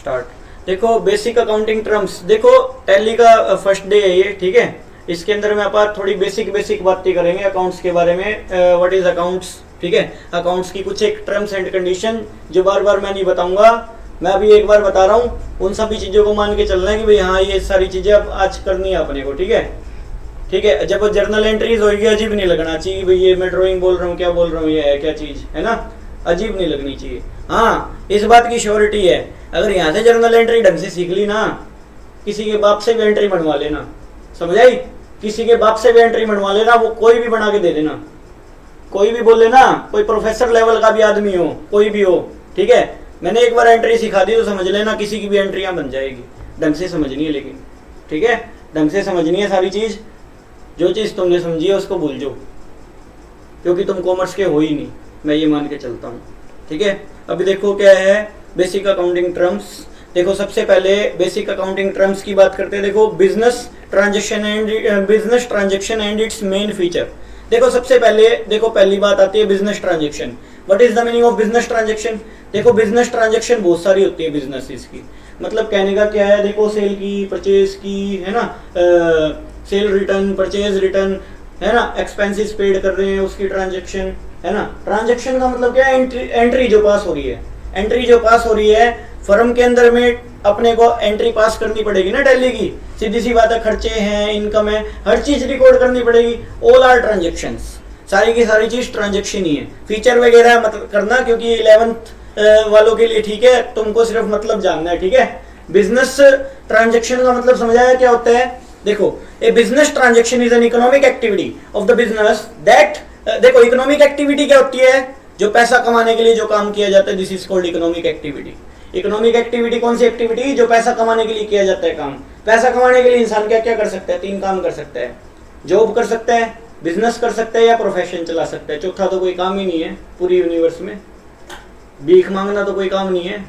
Start. देखो basic accounting terms, देखो tally का फर्स्ट डे है ये, ठीक है। इसके अंदर में अपन थोड़ी बेसिक बातें करेंगे अकाउंट्स के बारे में, व्हाट इज अकाउंट्स, ठीक है। अकाउंट्स की कुछ एक टर्म्स एंड कंडीशन जो बार बार मैं नहीं बताऊंगा, मैं अभी एक बार बता रहा हूँ, उन सभी चीज़ों को मान के चलना है कि भाई हाँ ये सारी चीज़ें अब आज करनी है अपने को, ठीक है। ठीक है, जब वो जर्नल एंट्रीज होगी अजीब नहीं लगना चाहिए भाई ये मैं ड्राइंग बोल रहा हूँ, क्या बोल रहा हूँ, ये है क्या चीज़, है ना, अजीब नहीं लगनी चाहिए। हाँ इस बात की श्योरिटी है, अगर यहाँ से जर्नल एंट्री ढंग से सीख ली ना, किसी के बाप से भी एंट्री बनवा लेना, समझ आई, किसी के बाप से भी एंट्री बनवा लेना, वो कोई भी बना के दे देना, कोई भी बोल लेना, कोई प्रोफेसर लेवल का भी आदमी हो, कोई भी हो, ठीक है। मैंने एक बार एंट्री सिखा दी तो समझ लेना किसी की भी एंट्रियां बन जाएगी, ढंग से समझनी है, लेकिन ठीक है ढंग से समझनी है सारी चीज़, जो चीज़ तुमने समझी है उसको भूल जाओ, क्योंकि तुम कॉमर्स के हो ही नहीं, मैं ये मान के चलता हूँ, ठीक है। अभी देखो क्या है बेसिक अकाउंटिंग टर्म्स। देखो सबसे पहले बेसिक अकाउंटिंग टर्म्स की बात करते हैं। देखो business transaction and it's main feature. देखो सबसे पहले देखो पहली बात आती है business transaction. What is the meaning of business transaction? देखो बिजनेस ट्रांजेक्शन बहुत सारी होती है बिजनेसेस की, मतलब कहने का क्या है, देखो सेल की, परचेज की, है ना, सेल रिटर्न, परचेज रिटर्न, है ना, एक्सपेंसेस पेड कर रहे हैं उसकी ट्रांजेक्शन, है ना। ट्रांजेक्शन का मतलब क्या है, एंट्री जो पास हो रही है, एंट्री जो पास हो रही है फर्म के अंदर में अपने को एंट्री पास करनी पड़ेगी ना टैली की, सीधी सी बात है, खर्चे हैं, इनकम है, हर चीज रिकॉर्ड करनी पड़ेगी। ऑल आर ट्रांजेक्शंस, सारी की सारी चीज ट्रांजेक्शन ही है। फीचर वगैरह मतलब करना क्योंकि 11th वालों के लिए, ठीक है, तुमको सिर्फ मतलब जानना है, ठीक है। बिजनेस ट्रांजेक्शन का मतलब समझाया क्या होता है? देखो a business transaction is an economic activity of the business that, देखो इकोनॉमिक एक्टिविटी क्या होती है, जो पैसा कमाने के लिए जो काम किया जाता है, this is called economic activity. Economic activity कौन सी एक्टिविटी? जो पैसा कमाने के लिए किया जाता है काम। पैसा कमाने के लिए इंसान क्या क्या कर सकता है? 3 काम कर सकता है, जॉब कर सकता है, बिजनेस कर सकता है, या प्रोफेशन चला सकता है। चौथा तो कोई काम ही नहीं है पूरी यूनिवर्स में, भीख मांगना तो कोई काम नहीं है,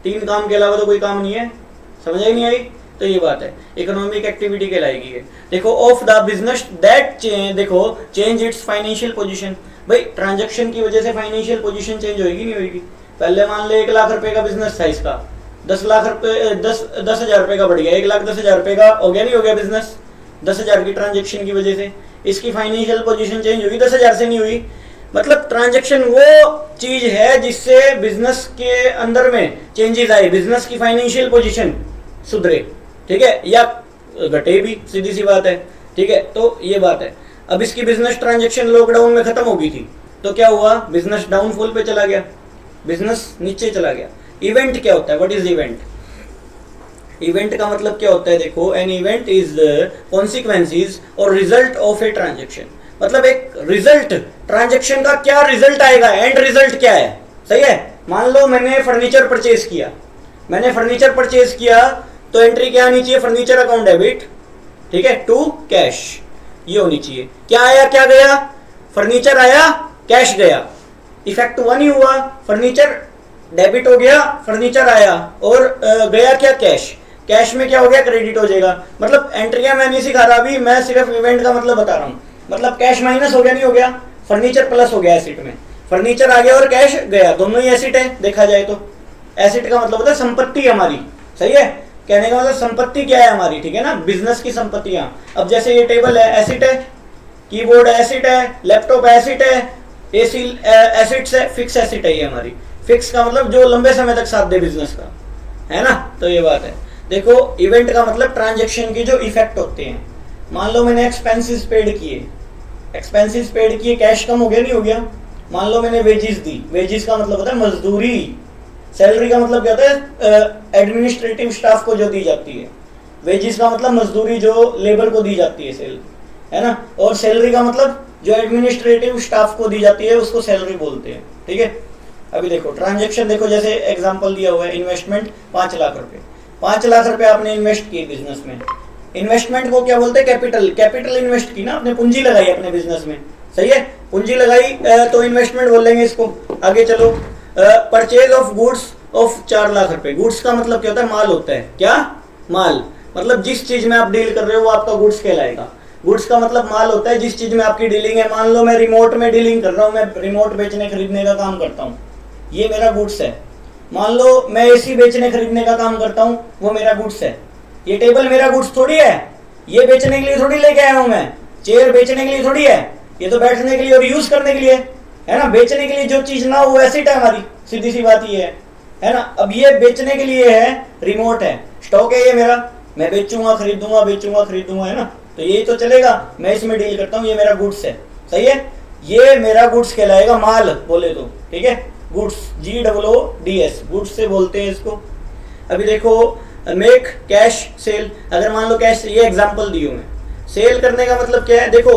3 काम के अलावा तो कोई काम नहीं है, समझ आई नहीं आई? तो ये बात है, इकोनॉमिक एक्टिविटी कहलाएगी है। देखो ऑफ द बिजनेस दैट देखो चेंज इट्स फाइनेंशियल पोजीशन। भाई ट्रांजैक्शन की वजह से फाइनेंशियल पोजीशन चेंज होगी नहीं होगी? पहले मान ले 1 लाख रुपए का बिजनेस था इसका, 10,000 रुपए का बढ़ गया, 1,10,000 रुपए का हो गया नहीं हो गया बिजनेस, 10,000 की ट्रांजेक्शन की वजह से इसकी फाइनेंशियल पोजीशन चेंज होगी, 10,000 से नहीं हुई। मतलब ट्रांजैक्शन वो चीज है जिससे बिजनेस के अंदर में चेंजेस आए, बिजनेस की फाइनेंशियल पोजीशन सुधरे, ठीक है, या घटे भी, सीधी सी बात है, ठीक है। तो ये बात है। अब इसकी बिजनेस ट्रांजैक्शन लॉकडाउन में खत्म हो गई थी, तो क्या हुआ, बिजनेस डाउनफॉल पे चला गया, बिजनेस नीचे चला गया। इवेंट क्या होता है? What is event? इवेंट का मतलब क्या होता है? देखो एन इवेंट इज कॉन्सिक्वेंसेस और रिजल्ट ऑफ ए ट्रांजैक्शन। मतलब एक रिजल्ट, ट्रांजैक्शन का क्या रिजल्ट आएगा, एंड रिजल्ट क्या है, सही है। मान लो मैंने फर्नीचर परचेज किया, मैंने फर्नीचर परचेज किया, तो एंट्री क्या आनी चाहिए? फर्नीचर अकाउंट डेबिट, ठीक है, टू कैश, ये होनी चाहिए। क्या आया क्या गया? फर्नीचर आया, कैश गया, इफेक्ट 1 ही हुआ, फर्नीचर डेबिट हो गया, फर्नीचर आया, और गया क्या? कैश। कैश में क्या हो गया? क्रेडिट हो जाएगा। मतलब एंट्रियां मैं नहीं सिखा रहा अभी, मैं सिर्फ इवेंट का मतलब बता रहा हूँ। मतलब कैश माइनस हो गया नहीं हो गया, फर्नीचर प्लस हो गया एसिड में, फर्नीचर आ गया और कैश गया, दोनों ही एसिड है देखा जाए तो। एसिड का मतलब होता है संपत्ति हमारी, सही है, कहने का मतलब संपत्ति क्या है हमारी, ठीक है ना, बिजनेस की संपत्तियां। अब जैसे ये टेबल है, एसिड है, कीबोर्ड एसिड है, लैपटॉप एसिड है, एसी एसिड्स है, फिक्स एसिड है ये हमारी। फिक्स का मतलब जो लंबे समय तक साथ दे बिजनेस का, है ना। तो ये बात है। देखो इवेंट का मतलब ट्रांजैक्शन की जो इफेक्ट होते हैं। मान लो मैंने एक्सपेंसेस पेड किए, एक्सपेंसेस पेड किए, कैश कम हो गया नहीं हो गया। मान लो मैंने वेजेस दी, वेजेस का मतलब होता है मजदूरी, सैलरी का मतलब क्या होता है? एडमिनिस्ट्रेटिव स्टाफ को जो दी जाती है। वेजेस का मतलब मजदूरी जो लेबर को दी जाती है, सेल, है ना। और सैलरी का मतलब जो एडमिनिस्ट्रेटिव स्टाफ को दी जाती है उसको सैलरी बोलते हैं, ठीक है। अभी देखो ट्रांजैक्शन, देखो जैसे एग्जांपल दिया हुआ है, इन्वेस्टमेंट 5 लाख रुपए, 5 लाख रुपए आपने इन्वेस्ट किए बिजनेस में। इन्वेस्टमेंट को क्या बोलते हैं? कैपिटल। कैपिटल इन्वेस्ट की ना आपने, पूंजी लगाई अपने बिजनेस में, सही है, पूंजी लगाई तो इन्वेस्टमेंट बोलेंगे इसको। आगे चलो, purchase of goods of 4 lakh रुपए। गुड्स का मतलब क्या होता है? माल होता है। क्या? माल। मतलब जिस चीज में आप डील कर रहे हो वो आपका गुड्स कहलाएगा। गुड्स का मतलब माल होता है, जिस चीज में आपकी डीलिंग है। मान लो मैं रिमोट में डीलिंग कर रहा हूँ, मैं रिमोट बेचने खरीदने का काम करता हूँ, ये मेरा गुड्स है। मान लो मैं एसी बेचने खरीदने का काम करता हूँ, वो मेरा गुड्स है। ये टेबल मेरा गुड्स थोड़ी है, ये बेचने के लिए थोड़ी लेके आया हूँ मैं। चेयर बेचने के लिए थोड़ी है, ये तो बैठने के लिए और यूज करने के लिए है ना। बेचने के लिए जो चीज ना हो वो एसिड है हमारी, सीधी सी बात ये है ना। अब ये बेचने के लिए है, रिमोट है, स्टॉक है ये मेरा, मैं बेचूंगा खरीदूंगा बेचूंगा खरीदूंगा, है ना। तो यही तो चलेगा, मैं इसमें डील करता हूँ, ये मेरा गुड्स है, सही है। ये मेरा गुड्स कहलाएगा, माल बोले तो, ठीक है। गुड्स, GOODS, गुड्स से बोलते हैं इसको। अभी देखो, मेक कैश सेल, अगर मान लो कैश, ये एग्जांपल दी हूं मैं। सेल करने का मतलब क्या है, देखो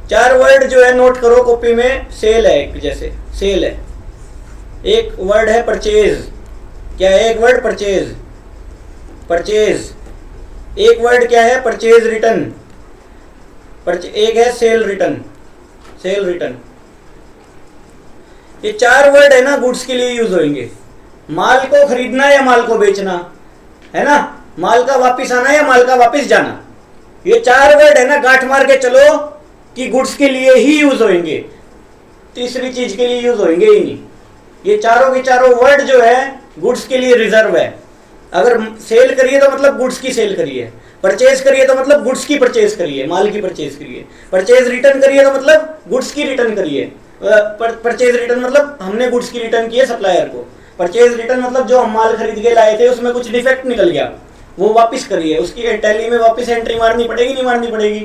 4 वर्ड जो है नोट करो कॉपी में। सेल है एक, जैसे सेल है, एक वर्ड है परचेज, क्या है एक वर्ड, परचेज, परचेज। एक वर्ड क्या है, परचेज रिटर्न, एक है सेल रिटर्न, सेल रिटर्न। ये 4 वर्ड है ना, गुड्स के लिए यूज होंगे। माल को खरीदना या माल को बेचना, है ना, माल का वापिस आना या माल का वापिस जाना, ये 4 वर्ड है ना, गांठ मार के चलो कि गुड्स के लिए ही यूज होंगे, तीसरी चीज के लिए यूज होंगे ही नहीं। ये चारों के चारों वर्ड जो है गुड्स के लिए रिजर्व है। अगर सेल करिए तो मतलब गुड्स की सेल करिए, परचेज करिए तो मतलब गुड्स की परचेज करिए, माल की परचेज करिए, परचेज रिटर्न करिए तो मतलब गुड्स की रिटर्न करिए। परचेज रिटर्न मतलब हमने गुड्स की रिटर्न की है सप्लायर को, परचेज रिटर्न मतलब जो हम माल खरीद के लाए थे उसमें कुछ डिफेक्ट निकल गया, वो वापस करिए, उसकी टैली में वापस एंट्री मारनी पड़ेगी, नहीं मारनी पड़ेगी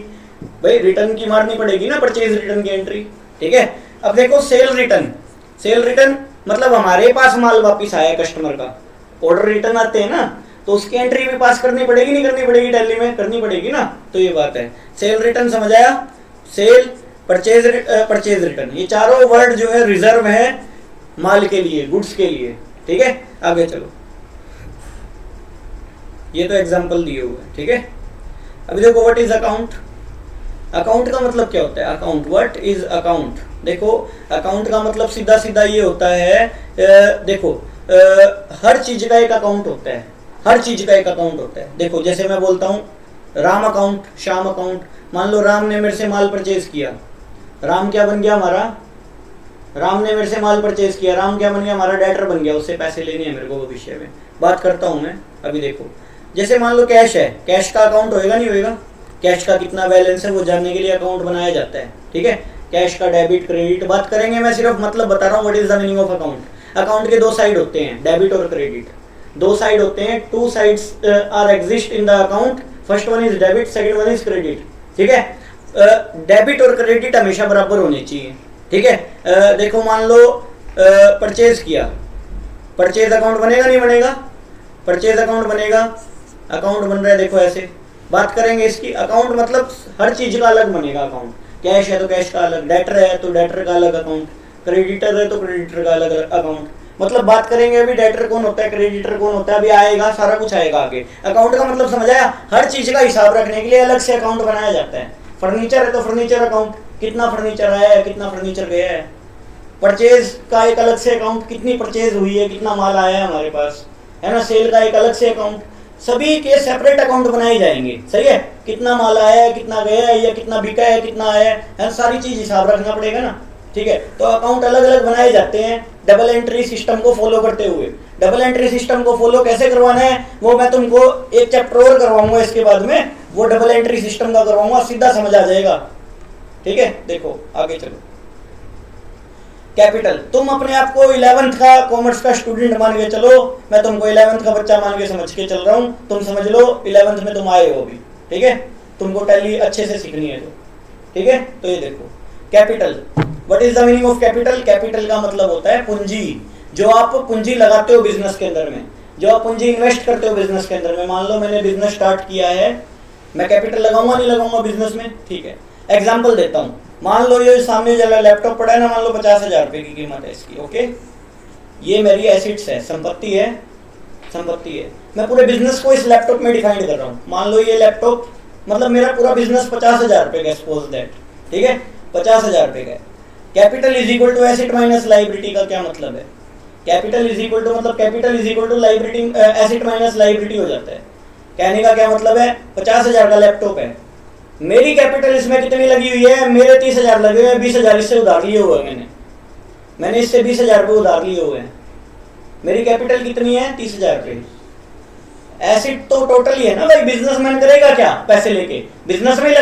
भाई, रिटर्न की मारनी पड़ेगी ना, परचेज रिटर्न की एंट्री, ठीक है। अब देखो सेल रिटर्न, सेल रिटर्न मतलब हमारे पास माल वापस आया कस्टमर का, ऑर्डर रिटर्न आते हैं ना, तो उसकी एंट्री भी पास करनी पड़ेगी, नहीं करनी पड़ेगी, टैली में करनी पड़ेगी ना। तो ये बात है, सेल रिटर्न समझ आया, सेल, परचेज, परचेज रिटर्न, ये चारों वर्ड जो है रिजर्व है माल के लिए, गुड्स के लिए, ठीक है। आगे चलो, ये तो एग्जांपल दिए हुए हैं, ठीक है। अभी देखो व्हाट इज अकाउंट, अकाउंट का मतलब क्या होता है, अकाउंट, व्हाट इज अकाउंट। देखो अकाउंट का मतलब सीधा सीधा ये होता है, देखो हर चीज का एक अकाउंट होता है, हर चीज का एक अकाउंट होता है। देखो जैसे मैं बोलता हूँ राम अकाउंट, श्याम अकाउंट, मान लो राम ने मेरे से माल परचेज किया, राम क्या बन गया हमारा, राम ने मेरे से माल परचेज किया, राम क्या बन गया हमारा, डेटर बन गया, उससे पैसे लेने हैं मेरे को भविष्य में, बात करता हूँ मैं। अभी देखो जैसे मान लो कैश है, कैश का अकाउंट होएगा नहीं होएगा, कैश का कितना बैलेंस है वो जानने के लिए अकाउंट बनाया जाता है, ठीक है। कैश का डेबिट क्रेडिट बात करेंगे, मैं सिर्फ मतलब बता रहा हूँ what is the meaning of account. Account के 2 साइड होते हैं, डेबिट और क्रेडिट, 2 साइड होते हैं, 2 sides are exist in the account, first one is debit, second one is credit, ठीक है। डेबिट और क्रेडिट हमेशा बराबर होने चाहिए, ठीक है। देखो मान लो परचेज किया, परचेज अकाउंट बनेगा नहीं बनेगा, परचेज अकाउंट बनेगा, अकाउंट बन रहा है, देखो ऐसे बात करेंगे इसकी। अकाउंट मतलब हर चीज का अलग बनेगा अकाउंट, कैश है तो कैश का अलग, डेटर है तो डेटर का अलग अकाउंट, क्रेडिटर है तो क्रेडिटर का अलग अकाउंट, मतलब बात करेंगे अभी डेटर कौन होता है, क्रेडिटर कौन होता है, अभी आएगा, सारा कुछ आएगा आगे। अकाउंट का मतलब समझ आया, हर चीज का हिसाब रखने के लिए अलग से अकाउंट बनाया जाता है। फर्नीचर है तो फर्नीचर अकाउंट, कितना फर्नीचर आया है, कितना फर्नीचर गया है। परचेज का एक अलग से अकाउंट, कितनी परचेज हुई है, कितना माल आया है हमारे पास, है ना। सेल का एक अलग से अकाउंट, सभी के सेपरेट अकाउंट बनाए जाएंगे, सही है। कितना माल आया है, कितना गया है, या कितना बिका है, कितना आया है, सारी चीज हिसाब रखना पड़ेगा ना, ठीक है। तो अकाउंट अलग अलग बनाए जाते हैं डबल एंट्री सिस्टम को फॉलो करते हुए। डबल एंट्री सिस्टम को फॉलो कैसे करवाना है वो मैं तुमको एक चैप्टर और करवाऊंगा इसके बाद में, वो डबल एंट्री सिस्टम का करवाऊंगा, सीधा समझ आ जाएगा, ठीक है। देखो आगे चलो, कैपिटल, तुम अपने आप को 11th का कॉमर्स का स्टूडेंट मान के चलो, मैं तुमको 11th का बच्चा मान के समझ के चल रहा हूँ, तुम समझ लो 11th में तुम आए हो अभी, ठीक है। तुमको टैली अच्छे से सीखनी है तो, ठीक है। तो ये देखो capital, what is the meaning of capital. Capital का मतलब होता है पूंजी, जो आप पूंजी लगाते हो बिजनेस के अंदर में, जो आप पूंजी इन्वेस्ट करते हो बिजनेस के अंदर में। मान लो मैंने बिजनेस स्टार्ट किया है, मैं कैपिटल लगाऊंगा नहीं लगाऊंगा बिजनेस में, ठीक है। एग्जाम्पल देता हूँ, मान लो ये सामने जो लैपटॉप पड़ा है ना, मान लो 50,000 रुपए की कीमत है इसकी, ओके। ये मेरी एसेट्स है, संपत्ति है, संपत्ति है। मैं पूरे बिजनेस को इस लैपटॉप में डिफाइन कर रहा हूँ। मान लो ये लैपटॉप मतलब मेरा पूरा बिजनेस 50,000 रुपए का, सपोज दैट, ठीक है, 50,000 रुपए का। Capital is equal to asset minus liability का क्या मतलब है, कैपिटल इज इक्वल टू मतलब capital is equal to liability, asset minus liability हो जाता है। कहने का क्या मतलब है, 50,000 का लैपटॉप है, मेरी कैपिटल इसमें कितनी लगी हुई है, मेरे 30,000 लगे हुए हैं, 20,000 इससे उधार लिए हुए हैं, मैंने इससे 20,000 रुपये उधार लिए हुए हैं, मेरी कैपिटल कितनी है 30,000 रुपये। एसिड तो टोटल ही है ना भाई, बिजनेसमैन करेगा क्या पैसे लेके, बिजनेस में ही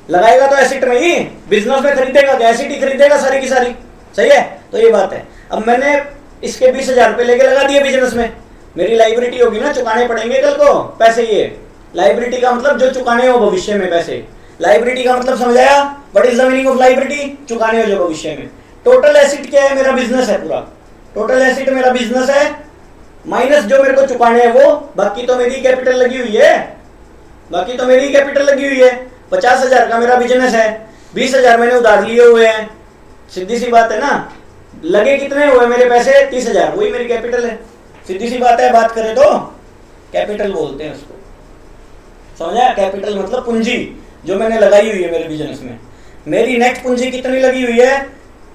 लगाएगा तो एसिड में ही, बिजनेस में खरीदेगा क्या, एसिड ही खरीदेगा सारी की सारी, सही है। तो ये बात है। अब मैंने इसके 20,000 रुपये लेके लगा दिए बिजनेस में, मेरी लाइबिलिटी होगी ना, चुकाने पड़ेंगे कल को पैसे। ये लाइबिलिटी का मतलब जो चुकाने हो भविष्य में पैसे, लाइबिलिटी का मतलब समझ आया, what is the meaning of liability, चुकाने हो जो भविष्य में। टोटल एसिड क्या है, मेरा बिजनेस है पूरा, टोटल एसिड मेरा बिजनेस है माइनस जो मेरे को चुकाने हैं वो, बाकी तो मेरी कैपिटल लगी हुई है, बाकी तो मेरी कैपिटल लगी हुई है। 50,000 का मेरा बिजनेस है, 20,000 मैंने उधार लिए हुए हैं, सीधी सी बात है ना। लगे कितने हुए मेरे पैसे 30,000, वही मेरी कैपिटल है, सीधी सी बात है। बात करें तो कैपिटल बोलते हैं उसको, समझा। कैपिटल मतलब पूंजी जो मैंने लगाई हुई है मेरे बिजनेस में। मेरी नेट पूंजी कितनी लगी हुई है,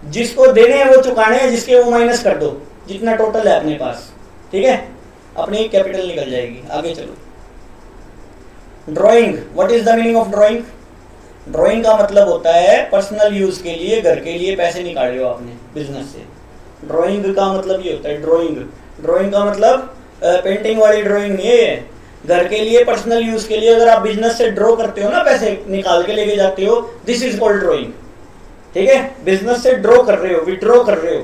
जिसको देने हैं वो चुकाने हैं, जिसके वो माइनस कर दो जितना टोटल है अपने पास, ठीक है, अपनी कैपिटल निकल जाएगी। आगे चलो, drawing, what is the meaning of drawing. Drawing का मतलब होता है पर्सनल यूज के लिए, घर के लिए पैसे निकाले हो आपने बिजनेस से। ड्राइंग का मतलब ये होता है, ड्राइंग का मतलब पेंटिंग वाली ड्राइंग नहीं है, घर के लिए पर्सनल यूज के लिए। अगर आप बिजनेस से ड्रॉ करते हो ना, पैसे निकाल के लेके जाते हो, दिस इज कॉल्ड ड्राइंग, ठीक है। बिजनेस से ड्रॉ कर रहे हो, विड्रॉ कर रहे हो।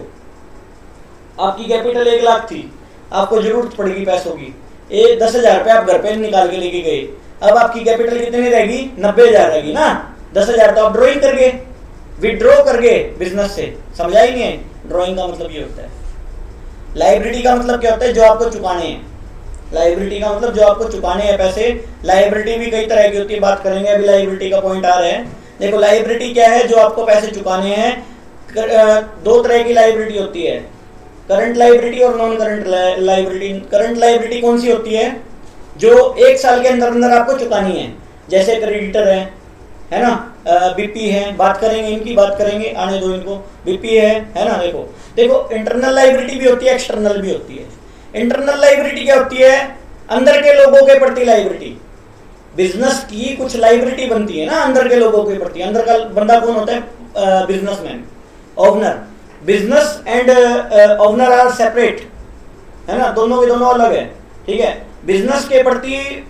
आपकी कैपिटल 1 लाख थी, आपको जरूरत पड़ेगी पैसों की, 10,000 रुपये आप घर पे निकाल के लेके गए, अब आपकी कैपिटल कितनी रहेगी 90,000 रहेगी ना। 10,000 तो आप ड्रॉइंग कर गए, विड्रॉ कर गए बिजनेस से, समझा ही नहीं है। ड्रॉइंग का मतलब ये होता है। लाइबिलिटी का मतलब क्या होता है, जो आपको चुकाने हैं। लाइबिलिटी का मतलब जो आपको चुकाने हैं पैसे। लाइबिलिटी भी कई तरह की होती है, बात करेंगे, अभी लाइबिलिटी का पॉइंट आ रहा है। देखो लाइबिलिटी क्या है, जो आपको पैसे चुकाने हैं। 2 तरह की लाइबिलिटी होती है, करंट लाइबिलिटी और non current liability. Current liability कौन सी होती है, जो 1 साल के अंदर अंदर आपको चुकानी है, जैसे क्रेडिटर है ना, बीपी है, बात करेंगे इनकी, बात करेंगे, आने दो इनको। बीपी है ना। देखो इंटरनल लाइबिलिटी भी होती है, एक्सटर्नल भी होती है। इंटरनल लाइबिलिटी क्या होती है, अंदर के लोगों के प्रति लाइबिलिटी। बिजनेस की कुछ लाइबिलिटी बनती है ना अंदर के लोगों के प्रति। अंदर का बंदा कौन होता है, businessman, owner. Business and owner are separate, है ना, दोनों के दोनों अलग है, ठीक है। बिजनेस के प्रति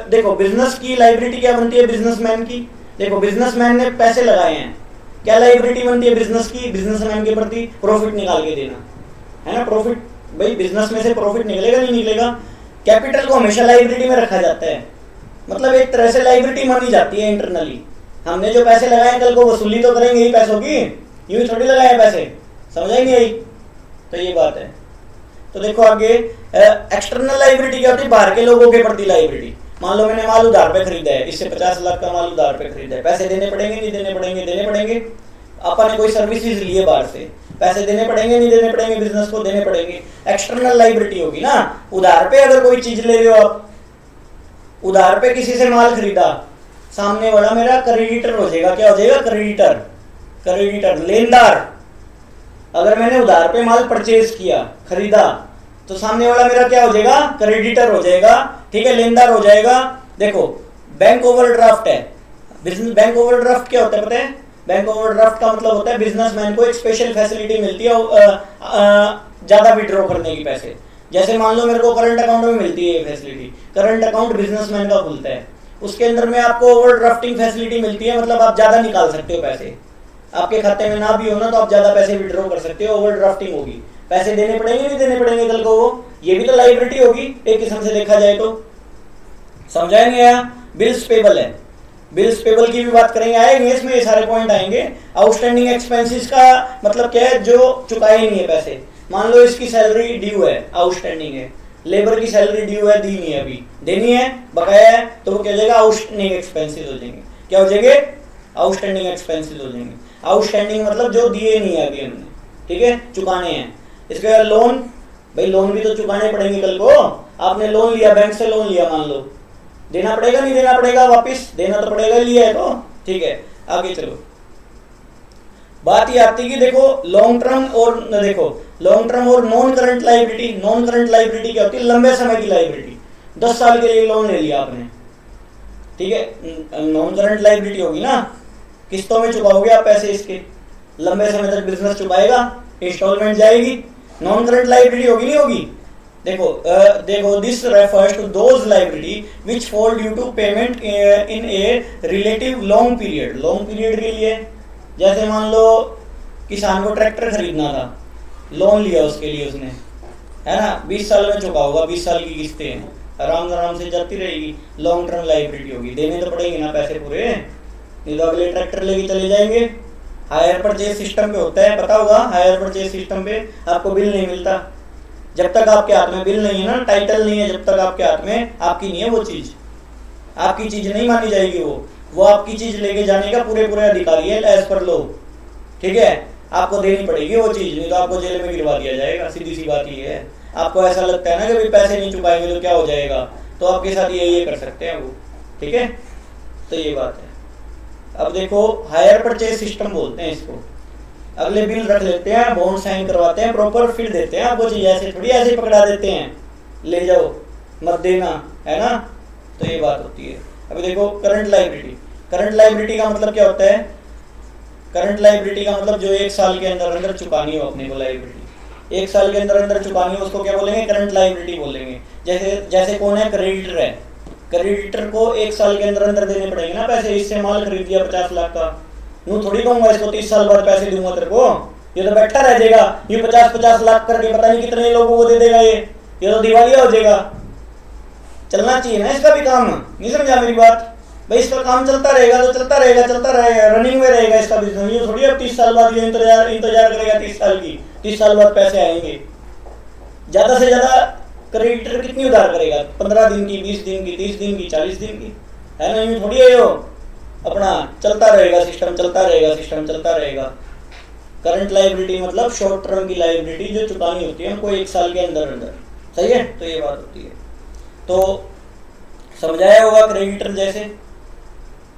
देखो, बिजनेस की लाइबिलिटी क्या बनती है बिजनेसमैन की। देखो बिजनेसमैन ने पैसे लगाए हैं, क्या लाइबिलिटी बनती है बिजनेस की, बिजनेसमैन के प्रति प्रॉफिट निकाल के देना, है ना। प्रॉफिट, भाई बिजनेस में से प्रॉफिट निकलेगा नहीं निकलेगा। कैपिटल को हमेशा लाइबिलिटी में रखा जाता है, मतलब एक तरह से लाइबिलिटी मानी जाती है इंटरनली। हमने जो पैसे लगाए कल को वसूली तो करेंगे ही पैसों की, यूं ही थोड़ी लगाए पैसे, समझाएंगे यही। तो ये बात है। तो देखो आगे, एक्सटर्नल लाइबिलिटी क्या होती है, बाहर के लोगों के प्रति लाइबिलिटी। मान लो मैंने माल उधार पे खरीदा है, इससे 50 लाख का माल उधार पे खरीदा है, पैसे देने पड़ेंगे नहीं देने पड़ेंगे, देने पड़ेंगे। अपन ने कोई सर्विसेज लिए बाहर से, पैसे देने पड़ेंगे नहीं देने पड़ेंगे, बिजनेस को देने पड़ेंगे। एक्सटर्नल लाइबिलिटी होगी ना। उधार पे अगर कोई चीज ले रहे हो आप, उधार पे किसी से माल खरीदा, सामने वाला मेरा क्रेडिटर हो जाएगा। क्या हो जाएगा, क्रेडिटर, लेनदार। अगर मैंने उधार पे माल परचेज किया, खरीदा, तो सामने वाला मेरा क्या हो जाएगा, क्रेडिटर हो जाएगा, ठीक है, लेनदार हो जाएगा। देखो बैंक ओवरड्राफ्ट है, बिजनेस बैंक ओवरड्राफ्ट क्या होता है पता है। बैंक ओवरड्राफ्ट का मतलब होता है बिजनेसमैन को एक स्पेशल फैसिलिटी मिलती है ज्यादा विड्रॉ करने की पैसे। जैसे मान लो मेरे को करंट अकाउंट में मिलती है फैसिलिटी, करंट अकाउंट बिजनेसमैन का खुलता है, उसके अंदर में आपको ओवरड्राफ्टिंग फैसिलिटी मिलती है, मतलब आप ज्यादा निकाल सकते हो पैसे। आपके खाते में ना भी हो ना तो आप ज्यादा पैसे विड्रॉ कर सकते हो, ओवरड्राफ्टिंग होगी। पैसे देने पड़ेंगे नहीं देने पड़ेंगे कल को, वो ये भी तो लाइबिलिटी होगी एक किस्म से देखा जाए तो। समझाएंगे यहाँ। बिल्स पेबल है, बिल्स पेबल की भी बात करेंगे, आएंगे इसमें ये सारे पॉइंट आएंगे। आउटस्टैंडिंग एक्सपेंसेस का मतलब क्या है, जो चुकाए नहीं है पैसे। मान लो इसकी सैलरी ड्यू है, आउटस्टैंडिंग है, लेबर की सैलरी ड्यू है, दी नहीं है अभी, देनी है, बकाया है, तो वो क्या हो जाएगा, आउटस्टैंडिंग एक्सपेंसेस हो जाएंगे। क्या हो जाएंगे, आउटस्टैंडिंग एक्सपेंसेस हो जाएंगे। आउटस्टैंडिंग मतलब जो दिए नहीं है अभी हमने, ठीक है, चुकाने हैं। इसके बाद लोन, भाई लोन भी तो चुकाने पड़ेंगे कल को। आपने लोन लिया, बैंक से लोन लिया, मान लो, देना पड़ेगा नहीं देना पड़ेगा, वापस देना तो पड़ेगा, लिया है तो, ठीक है। आगे चलो, बात ये आती है कि देखो लॉन्ग टर्म और देखो लॉन्ग टर्म और non current liability. Non current liability क्या होती है, लंबे समय की लाइबिलिटी। 10 साल के लिए लोन ले लिया आपने, ठीक है, नॉन करंट लाइबिलिटी होगी ना, किस्तों में चुकाओगे आप पैसे इसके, लंबे समय तक बिजनेस चुकाएगा, इंस्टॉलमेंट जाएगी। नॉन करंट लाइबिलिटी होगी नहीं होगी? देखो देखो this refers to those liability which fall due to payment in a relative long period. Long period के लिए जैसे मान लो किसान को ट्रैक्टर खरीदना था, लोन लिया उसके लिए उसने, है ना, 20 साल में चुका होगा, 20 साल की किस्तें हैं, आराम आराम से चलती रहेगी, लॉन्ग टर्म लाइबिलिटी होगी, देने तो पड़ेंगे ना पैसे पूरे, नहीं तो अगले ट्रैक्टर लेके चले जाएंगे। हायर परचेज सिस्टम पे होता है, पता होगा, हायर परचेज सिस्टम पे आपको बिल नहीं मिलता जब तक आपके हाथ में बिल नहीं है ना, टाइटल नहीं है, जब तक आपके हाथ में, आपकी नहीं है वो चीज, आपकी चीज नहीं मानी जाएगी, वो आपकी चीज लेके जाने का पूरे पूरे अधिकारी है एज पर लो, ठीक है, आपको देनी पड़ेगी वो चीज, नहीं तो आपको जेल में गिरवा दिया जाएगा, सीधी सी बात ये है। आपको ऐसा लगता है ना कि भाई पैसे नहीं चुकाएंगे तो क्या हो जाएगा, तो आपके साथ ये कर सकते हैं वो, ठीक है, तो ये बात है। अब देखो हायर परचेज सिस्टम बोलते हैं इसको, अगले बिल रख लेते हैं, बॉन्ड साइन करवाते हैं, प्रॉपर फिर देते हैं आपको चीज, ऐसे थोड़ी ऐसे पकड़ा देते हैं, ले जाओ मत देना, है ना, तो ये बात होती है। अभी देखो करंट लाइबिलिटी, करंट लाइबिलिटी का मतलब क्या होता है? करंट लाइबिलिटी का मतलब जो 1 साल के अंदर अंदर चुकानी हो अपने को लाइबिलिटी, 1 साल के अंदर अंदर चुकानी हो, उसको क्या बोलेंगे? करंट लाइबिलिटी बोलेंगे। जैसे जैसे कौन है? क्रेडिटर है, क्रेडिटर को 1 साल के अंदर अंदर देने पड़ेंगे ना पैसे, इससे माल खरीद दिया 50 लाख का, यूं थोड़ी कहूंगा इसको 30 साल बाद पैसे दूंगा तेरे को, ये तो बैठा रह जाएगा, ये 50-50 लाख करके पता नहीं कितने लोगों को दे देगा, ये तो दिवालिया हो जाएगा। चलना चाहिए ना इसका भी काम, नहीं समझा मेरी बात भाई, इसका काम चलता रहेगा तो चलता रहेगा, चलता रहेगा, रनिंग में रहेगा इसका बिजनेस, ये थोड़ी अब 30 साल बाद ये इंतजार करेगा 30 साल की, 30 साल बाद पैसे आएंगे। ज्यादा से ज्यादा क्रेडिटर कितनी उधार करेगा? 15 दिन की, 20 दिन की, 30 दिन की, 40 दिन की, है ना, यूं थोड़ी है यो, अपना चलता रहेगा सिस्टम, चलता रहेगा सिस्टम, चलता रहेगा। करंट लाइबिलिटी मतलब शॉर्ट टर्म की लाइबिलिटी जो चुकानी होती है हमको 1 साल के अंदर अंदर, सही है, तो ये बात होती है। तो समझाया होगा क्रेडिटर जैसे।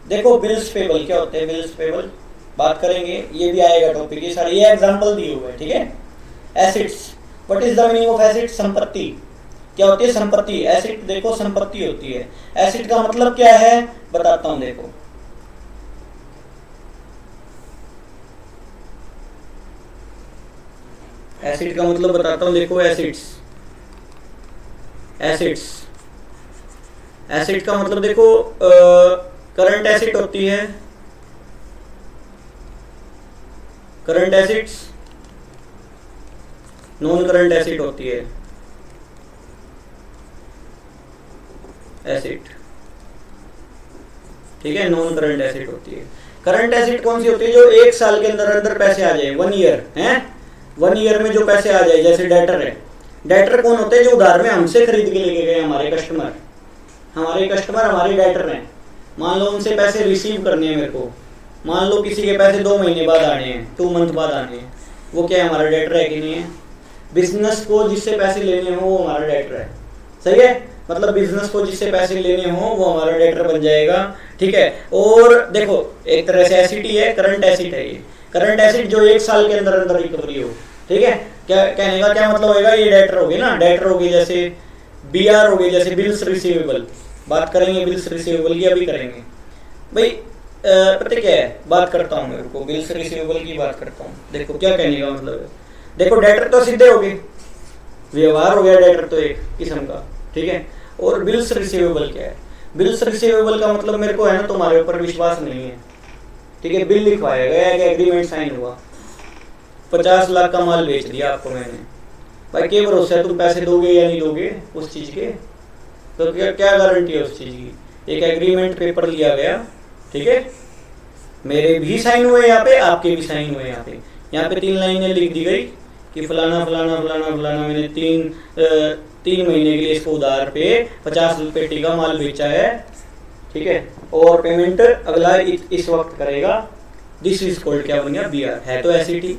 देखो बिल्स पेबल क्या होते हैं, बिल्स पेबल बात करेंगे, ये भी आएगा टॉपिक, ये सारे ये एग्जांपल दिए हुए हैं, ठीक है। Assets, what is the meaning of asset? संपत्ति क्या होती है? संपत्ति, एसेट देखो संपत्ति होती है। एसेट का मतलब क्या है बताता हूं, देखो एसिड का मतलब बताता हूं, देखो एसिड्स, एसिड्स, एसिड का मतलब देखो करंट एसिड होती है, current assets, non current acid होती है एसिड, ठीक है, नॉन करंट एसिड होती है। करंट एसिड कौन सी होती है? जो 1 साल के अंदर अंदर पैसे आ जाए, 1 ईयर है, 1 ईयर में जो पैसे आ जाए, जैसे डेटर है। डेटर कौन होते हैं? जो उधार में हमसे खरीद के लेके गए, हमारे कस्टमर, हमारे कस्टमर हमारे डेटर हैं। मान लो उनसे पैसे रिसीव करने हैं मेरे को, मान लो किसी के पैसे 2 महीने बाद आने हैं, 2 मंथ बाद आने हैं, वो क्या है? हमारा डेटर है कि नहीं है? बिजनेस को जिससे पैसे लेने हो वो हमारा डेटर है, सही है, मतलब बिजनेस को जिससे पैसे लेने हो वो हमारा डेटर बन जाएगा, ठीक है। और देखो एक तरह से एसिड ही है, करंट एसिड है ये, करंट एसिड जो 1 साल के अंदर अंदर रिकवरी हो, ठीक है। क्या कहने का क्या मतलब होगा? ये डेटर होगी ना, डेटर होगी जैसे बीआर होगी, जैसे बिल्स रिसीवेबल, बात करेंगे बिल्स रिसीवेबल की, अभी करेंगे भाई। पता क्या है, बात करता हूँ, मेरे को बिल्स रिसीवेबल की बात करता हूँ। देखो क्या कहने का मतलब है, देखो डेटर तो सीधे हो गए, व्यवहार हो गया डेटर तो एक किस्म का, ठीक है। और बिल्स रिसीवेबल क्या है? बिल्स रिसीवेबल का मतलब मेरे को है ना तुम्हारे ऊपर विश्वास नहीं है, ठीक है, बिल लिखवाया गया, एक एग्रीमेंट साइन हुआ, 50 लाख का माल बेच दिया आपको मैंने, भाई क्या भरोसा है तुम पैसे दोगे या नहीं दोगे उस चीज के? तो क्या गारंटी है उस चीज की? एक एग्रीमेंट पेपर लिया गया, ठीक है, मेरे भी साइन हुए यहाँ पे, आपके भी साइन हुए यहाँ पे, यहाँ पे 3 लाइनें लिख दी गई कि फलाना फलाना फलाना फलाना मैंने 3 महीने के लिए इसको उधार पे 50 पेटी का माल बेचा है, ठीक है, और पेमेंट अगला इस वक्त करेगा। दिस इज कॉल्ड क्या बन गया? बीआर, है तो एसिटी।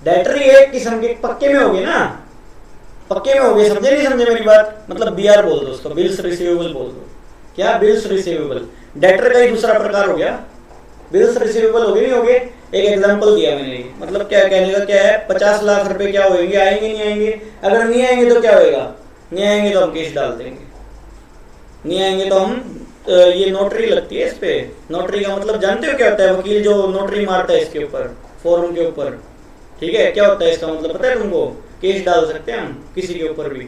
डेटर एक किस्म के पक्के में हो गए ना, पक्के में हो गए, समझे नहीं समझे मेरी बात? मतलब बीआर बोल दो उसको, बिल्स रिसीवेबल बोल दो। क्या? बिल्स रिसीवेबल, डेटर का ही दूसरा प्रकार हो गया, बिल्स रिसीवेबल हो गए, नहीं हो गए? एक एग्जांपल दिया मैंने, मतलब क्या कहने का क्या है, 50 लाख रुपए क्या होंगे, आएंगे नहीं आएंगे? अगर नहीं आएंगे तो क्या होएगा? नहीं आएंगे तो हम केस डाल देंगे, नहीं आएंगे तो हम ये नोटरी लगती है इस पे। नोटरी का मतलब जानते हो क्या होता है? वकील जो नोटरी मारता है इसके ऊपर, फॉर्म के ऊपर, ठीक है, क्या होता है इसका मतलब पता है तुमको? केस डाल सकते हैं हम किसी के ऊपर भी।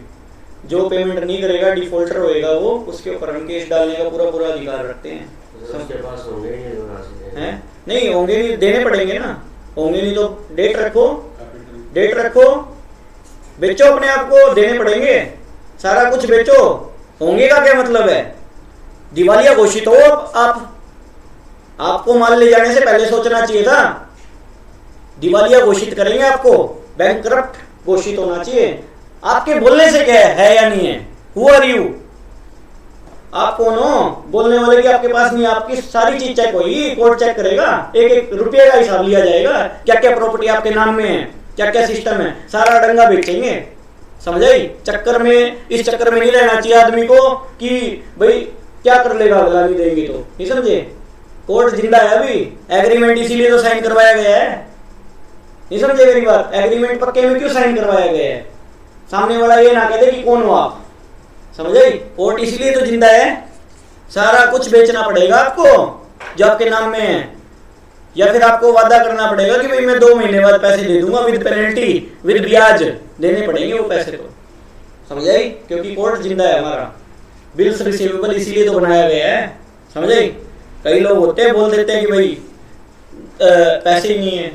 जो पेमेंट नहीं करेगा, डिफॉल्टर होएगा वो, उसके ऊपर हम केस डालने का पूरा पूरा अधिकार रखते हैं। सबके पास होंगे ये जो राशि हैं? नहीं होंगे, नहीं देने पड़ेंगे ना। होंगे नहीं तो डेट रखो, डेट रखो, बेचो अपने आप को, देने पड़ेंगे, सारा कुछ बेचो। होंगे का क्या मतलब है? दिवालिया घोषित हो आप, आपको माल ले जाने से पहले सोचना चाहिए था। दिवालिया घोषित करेंगे आपको, बैंकरप्ट घोषित होना चाहिए। आपके बोलने से क्या है या नहीं है? Who are you? आप कौन हो बोलने वाले की? आपके पास नहीं, आपकी सारी चीज चेक होगी, कोर्ट चेक करेगा, एक एक रुपये का हिसाब लिया जाएगा, क्या क्या प्रॉपर्टी आपके नाम में है, क्या क्या सिस्टम है, सारा डंगा बेचेंगे। समझ आई? चक्कर में, इस चक्कर में नहीं रहना चाहिए आदमी को कि भाई क्या कर लेगा अगला, नहीं देंगे तो। नहीं समझे? कोर्ट जिंदा है अभी, एग्रीमेंट इसीलिए तो साइन करवाया गया है। नहीं समझे मेरी बात? एग्रीमेंट पक्के में क्यों साइन करवाया गया है? सामने वाला ये ना कहते कि कौन हो आप। समझ आई? कोर्ट इसलिए तो जिंदा है, सारा कुछ बेचना पड़ेगा आपको जो आपके नाम में है, या फिर आपको वादा करना पड़ेगा कि भाई मैं 2 महीने बाद पैसे दे दूंगा विद पेनल्टी, विद ब्याज देने पड़ेंगे वो पैसे तो। समझ आई? क्योंकि कोर्ट जिंदा है हमारा। बिल्स रिसीवेबल इसीलिए तो बनाया गया है। समझ आई? कई लोग होते हैं बोल देते हैं कि भाई पैसे ही नहीं है।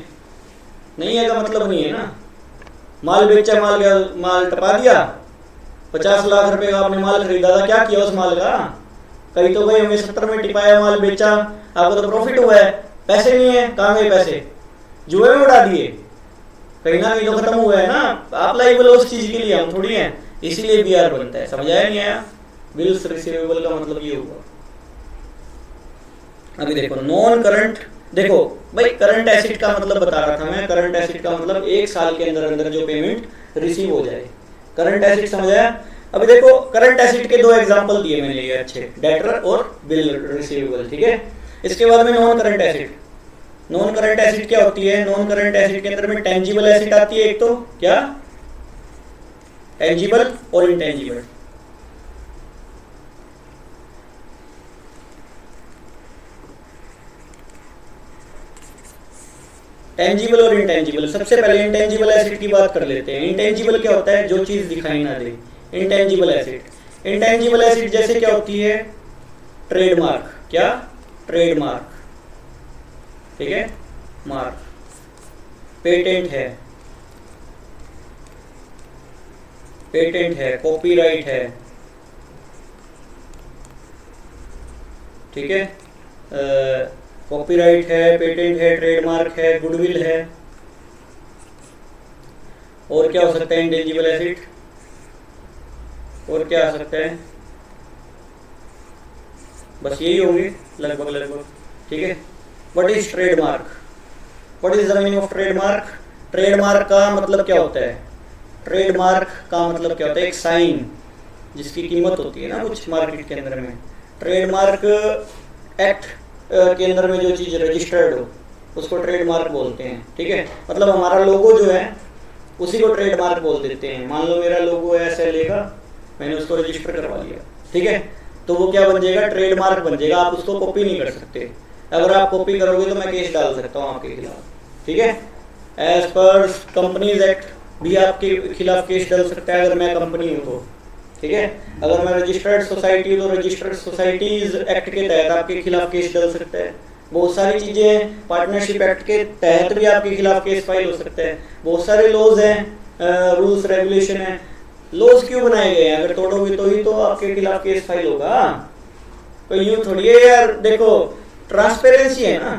नहीं है का मतलब नहीं है ना। माल बेचा, माल टपा दिया, 50 लाख रुपए का आपने माल खरीदा था, क्या किया उस माल का? कई तो गए होंगे 70 में टिपाया माल बेचा, आपको तो प्रॉफिट हुआ है, पैसे नहीं है, कहाँ गए पैसे? जुए में उड़ा दिए, कहीं ना कहीं तो खत्म हुआ है ना। आप लाइबल उस चीज के लिए, हम थोड़ी हैं, इसीलिए बीआर बनता है। समझ आया नहीं आया? बिल्स रिसीवेबल का मतलब ये हुआ। अभी देखो नॉन करंट, देखो भाई करंट एसेट का मतलब बता रहा था मैं। करंट एसेट का मतलब 1 साल के अंदर अंदर जो पेमेंट रिसीव हो जाए, करंट एसेट। समझ आया? अभी देखो करंट एसेट के 2 एग्जांपल दिए मैंने ये अच्छे, डेटर और बिल रिसीवेबल। ठीक है, इसके बाद में non current asset. Non current asset क्या होती है? नॉन करंट एसेट के अंदर में टेंजिबल एसेट आती है एक, तो क्या टेंजिबल और इंटेंजिबल। टेंजिबल और इंटेंजिबल। सबसे पहले इंटेंजिबल एसेट की बात कर लेते हैं। इंटेंजिबल क्या होता है? जो चीज दिखाई ना दे, इंटेंजिबल एसेट। इंटेंजिबल एसेट जैसे क्या होती है? ट्रेडमार्क। क्या? ट्रेडमार्क। ठीक है, मार्क, पेटेंट है, पेटेंट है, कॉपीराइट है, ठीक है, कॉपीराइट है, पेटेंट है, ट्रेडमार्क है, गुडविल है। और क्या हो सकता है इंटेंजिबल एसेट? और क्या आ सकता है? बस यही होंगे लगभग लगभग। ठीक है। What is trademark? What is the meaning of trademark? Trademark का मतलब क्या होता है? ट्रेडमार्क का मतलब क्या होता है? एक साइन जिसकी कीमत होती है ना कुछ मार्केट के अंदर में। ट्रेडमार्क एक्ट के अंदर में जो चीज रजिस्टर्ड हो उसको ट्रेडमार्क बोलते हैं। ठीक है, मतलब हमारा लोगो जो है उसी को ट्रेडमार्क बोल देते हैं। मान लो मेरा लोगो है SLA का, मैंने उसको रजिस्टर करवा लिया, ठीक है, तो वो क्या बन जाएगा? ट्रेडमार्क बन जाएगा। आप उसको कॉपी नहीं कर सकते। अगर आप कॉपी करोगे तो मैं केस डाल सकता हूँ आपके खिलाफ। ठीक है, एज पर कंपनीज एक्ट भी आपके खिलाफ केस डाल सकता है अगर मैं कंपनी हूँ तो। ठीक है, अगर मैं रजिस्टर्ड सोसाइटी हूँ तो रजिस्टर्ड सोसाइटीज एक्ट के तहत आपके खिलाफ केस डाल सकता है। बहुत सारी चीजें, पार्टनरशिप एक्ट के तहत भी आपके खिलाफ केस फाइल हो सकता है। बहुत सारे लॉज हैं, रूल्स रेगुलेशन है। लॉज क्यों बनाए गए हैं? अगर तोड़ोगे तो ही तो आपके खिलाफ केस फाइल होगा। तो यूं थोड़ी है यार। देखो ट्रांसपेरेंसी है ना,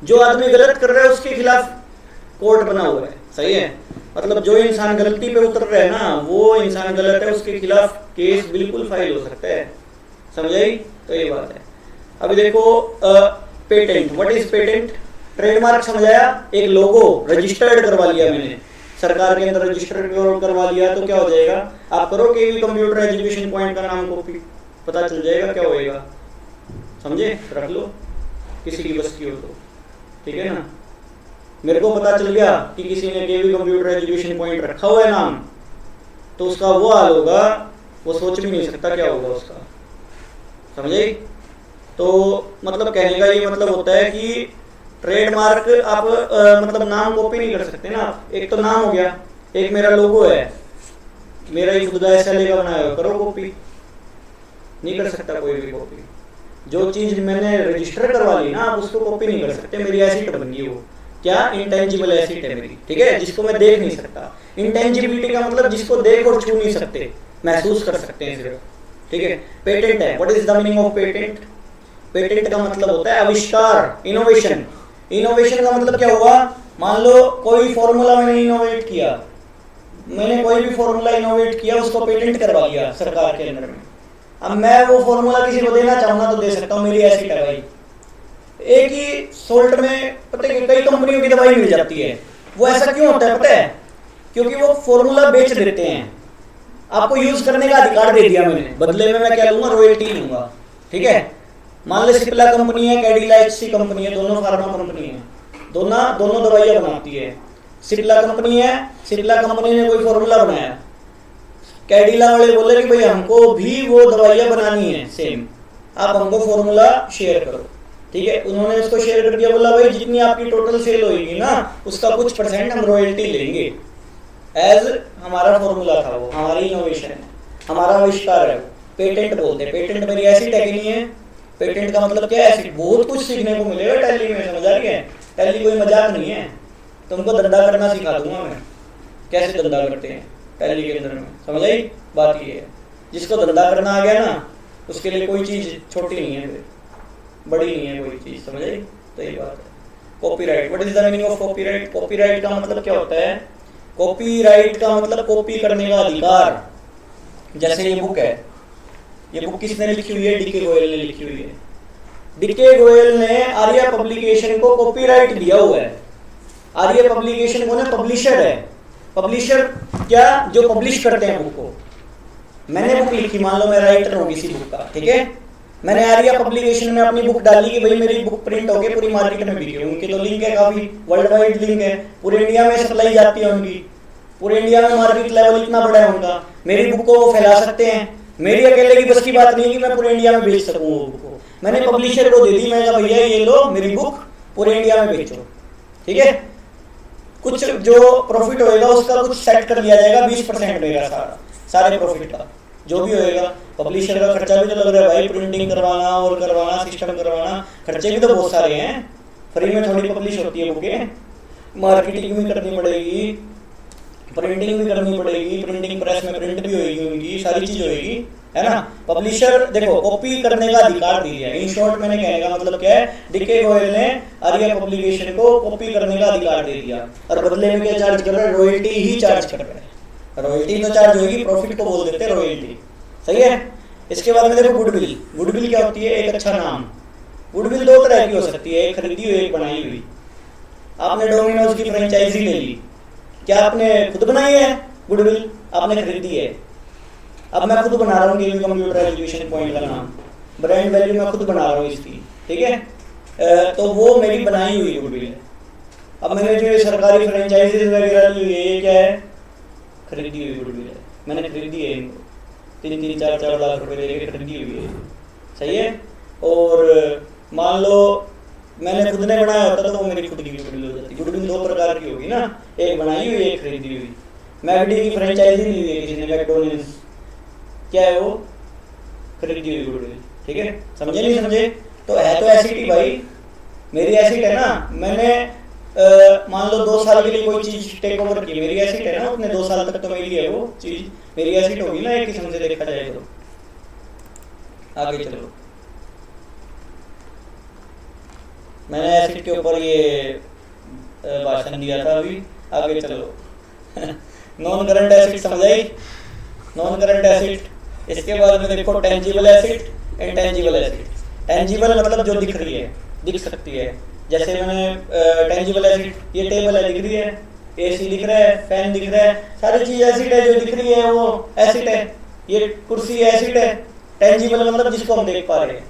जो आदमी गलत कर रहा है उसके खिलाफ कोर्ट बना हुआ है। सही है, मतलब जो इंसान गलती पे उतर रहा है ना, वो इंसान गलत है, उसके खिलाफ केस बिल्कुल फाइल हो सकता है। समझ आई? तो ये बात है। अभी देखो patent. What is patent? Trademark समझ आया? एक लोगो रजिस्टर्ड करवा लिया मैंने, सरकार के अंदर रजिस्टर करवा लिया तो क्या हो जाएगा? आप करो केवी कंप्यूटर एजुकेशन पॉइंट का नाम कॉपी, पता चल जाएगा क्या होएगा। समझे? रख लो किसी की बस की हो तो। ठीक है ना, मेरे को पता चल गया कि किसी ने केवी कंप्यूटर एजुकेशन पॉइंट रखा हुआ है नाम, तो उसका वो हाल होगा, वो सोच भी नहीं सकता क्या होगा उसका। समझे? तो मतलब कहने का ये मतलब होता है कि ट्रेडमार्क आप मतलब नाम कॉपी नहीं कर सकते ना आप। एक तो नाम हो गया, एक मेरा लोगो है, मेरा ही खुद का SLA का बनाया हुआ, करो कॉपी। नहीं कर सकता कोई भी कॉपी। जो चीज मैंने रजिस्टर करवा ली ना, आप उसको कॉपी नहीं कर सकते, मेरी एसेट बन गई वो। क्या? इंटेंजिबल एसेट है मेरी, ठीक है, जिसको मैं देख नहीं सकता। इंटेंजिबिलिटी का मतलब जिसको देख और छू नहीं सकते, महसूस कर सकते हैं सिर्फ, ठीक है। पेटेंट है, what is the meaning of patent? Patent का मतलब होता है आविष्कार, इनोवेशन। इनोवेशन का मतलब क्या हुआ? मान लो कोई फॉर्मूला मैंने इनोवेट किया, मैंने कोई भी फॉर्मूला इनोवेट किया, उसको पेटेंट करवा लिया सरकार के अंदर में। अब मैं वो फॉर्मूला किसी को देना चाहूंगा तो दे सकता हूँ, मेरी एसेट है भाई। एक ही सोल्ट में पता है कई कंपनियों की दवाई मिल जाती है। वो ऐसा क्यों होता है पता है? क्योंकि वो फॉर्मूला बेच देते हैं, आपको यूज करने का अधिकार दे दिया मैंने, बदले में मैं क्या लूंगा? रॉयल्टी लूंगा, ठीक है। मान लो सिप्ला कंपनी है, कैडिला HC कंपनी है, दोनों फार्मा कंपनी है, दोनों दवाइयां बनाती है। सिप्ला कंपनी है, सिप्ला कंपनी ने कोई फॉर्मूला बनाया, कैडिला वाले बोले कि भाई हमको भी वो दवाइयां बनानी है सेम, आप हमको फॉर्मूला शेयर करो, ठीक है। उन्होंने उसको शेयर कर दिया, बोला भाई जितनी आपकी टोटल सेल होगी ना, उसका कुछ % हम रॉयल्टी लेंगे। एज हमारा फॉर्मूला था वो, हमारी इनोवेशन है, हमारा आविष्कार है। पेटेंट बोलते हैं। पेटेंट मेरी एसेट है कि नहीं है? पेटेंट का मतलब क्या है? एसेट। बहुत कुछ सीखने को मिलेगा टैली में, समझ आ रही है? टैली कोई मजाक नहीं है, तुमको धंधा करना सिखा दूंगा मैं, कैसे धंधा करते हैं टैली के अंदर में, समझ आई बात? ये है, जिसको धंधा करना आ गया ना, उसके लिए कोई चीज छोटी नहीं है, बड़ी नहीं है कोई चीज, समझ आई? तो ये बात है। Copyright, what is the meaning of copyright? Copyright का मतलब क्या होता है? कॉपीराइट का मतलब कॉपी करने का अधिकार। जैसे ये बुक है, ये बुक किसने लिखी हुई है? डीके गोयल ने लिखी हुई है। डीके गोयल ने आर्या पब्लिकेशन को कॉपीराइट दिया हुआ है। आर्या पब्लिकेशन कौन है? पब्लिशर है। पब्लिशर क्या? जो पब्लिश करते हैं बुक को। मैंने बुक लिखी, मान लो मैं राइटर हूँ किसी बुक का, ठीक है, मैंने आर्या पब्लिकेशन में अपनी बुक डाली कि भाई मेरी बुक प्रिंट हो गई, पूरी मार्केट में बिकी। उनके तो लिंक है, काफी वर्ल्ड वाइड लिंक है, पूरे इंडिया में सप्लाई जाती है उनकी, पूरे इंडिया में मार्केट लेवल इतना बड़ा है उनका, मेरी बुक को वो फैला सकते हैं। मेरी अकेले की बस की बात नहीं है कि मैं पूरे इंडिया में बेच सकूं वो बुक को। मैंने पब्लिशर को दे दी, मैं कहा भैया ये लो मेरी बुक पूरे इंडिया में बेचो, ठीक है। कुछ जो प्रॉफिट होएगा उसका कुछ सेट कर लिया जाएगा, 20% रहेगा सारे प्रॉफिट का जो भी होएगा। पब्लिशर का खर्चा भी तो लग रहा है भाई, प्रिंटिंग करवाना और करवाना, सिस्टम करवाना, खर्चे भी तो बहुत सारे हैं। फ्री में थोड़ी पब्लिश होती है बुकें, मार्केटिंग भी करनी पड़ेगी, प्रिंटिंग भी करनी पड़ेगी, प्रिंटिंग प्रेस में प्रिंट भी होगी उनकी, सारी चीज होगी, है ना। पब्लिशर देखो कॉपी करने का अधिकार दिया है। इन शॉर्ट मैंने कहने का मतलब क्या है? डीके गोयल ने आर्या पब्लिकेशन को कॉपी करने का अधिकार दे दिया और बदले में क्या चार्ज कर रहा है? रॉयल्टी ही चार्ज कर रहा है। रॉयल्टी तो चार्ज होगी, प्रॉफिट को बोल देते हैं रॉयल्टी, सही है। इसके बाद में देखो गुडविल। गुडविल क्या होती है? एक अच्छा नाम। गुडविल दो तरह की हो सकती है, एक खरीदी हुई, एक बनाई हुई। आपने डोमिनोज की फ्रेंचाइजी ले ली, क्या आपने खुद बनाई है गुडविल? आपने खरीदी है। अब मैं खुद बना रहा हूँ गेमिंग कंप्यूटर एजुकेशन पॉइंट का नाम, ब्रांड वैल्यू मैं खुद बना रहा हूँ इसकी, ठीक है। तो वो मेरी बनाई हुई गुडविल है। अब मैंने जो सरकारी फ्रेंचाइजीज वगैरह ली हुई है, ये क्या है? खरीदी हुई गुडविल है, मैंने खरीदी है इनको, 3-4 लाख रुपए देके खरीदी हुई है, सही है। और मान लो मैंने खुद ने बनाया होता तो वो मेरी खुद की गुडविल हो जाती। गुडविल दो प्रकार की होगी ना, एक बनाई हुई, एक खरीदी हुई। मैकडी की फ्रेंचाइजी ली हुई है किसी ने, मैकडोनल्ड्स, क्या है वो? खरीदी हुई गुडविल, ठीक है। समझे नहीं समझे? तो है तो एसेट ही भाई, मेरी एसेट है ना। मैंने मान लो 2 साल के लिए कोई चीज टेक ओवर की, मेरी एसेट है ना, उतने 2 साल तक तो मेरी है वो चीज, मेरी एसेट होगी ना एक किस्म से देखा जाए तो। आगे चलो, मैंने एसेट के ऊपर ये भाषण दिया था अभी, आगे चलो। नॉन करंट एसेट समझ आई? Non current asset. इसके बाद में देखो tangible asset, intangible asset. Tangible मतलब जो दिख रही है, दिख सकती है। जैसे मैंने टेंजिबल एसेट, ये टेबल है, दिख रही है, एसी दिख रहा है, फैन दिख रहा है, सारी चीज एसिड है, जो दिख रही है वो एसिड है। ये कुर्सी एसिड है। टेंजिबल मतलब जिसको हम देख पा रहे हैं,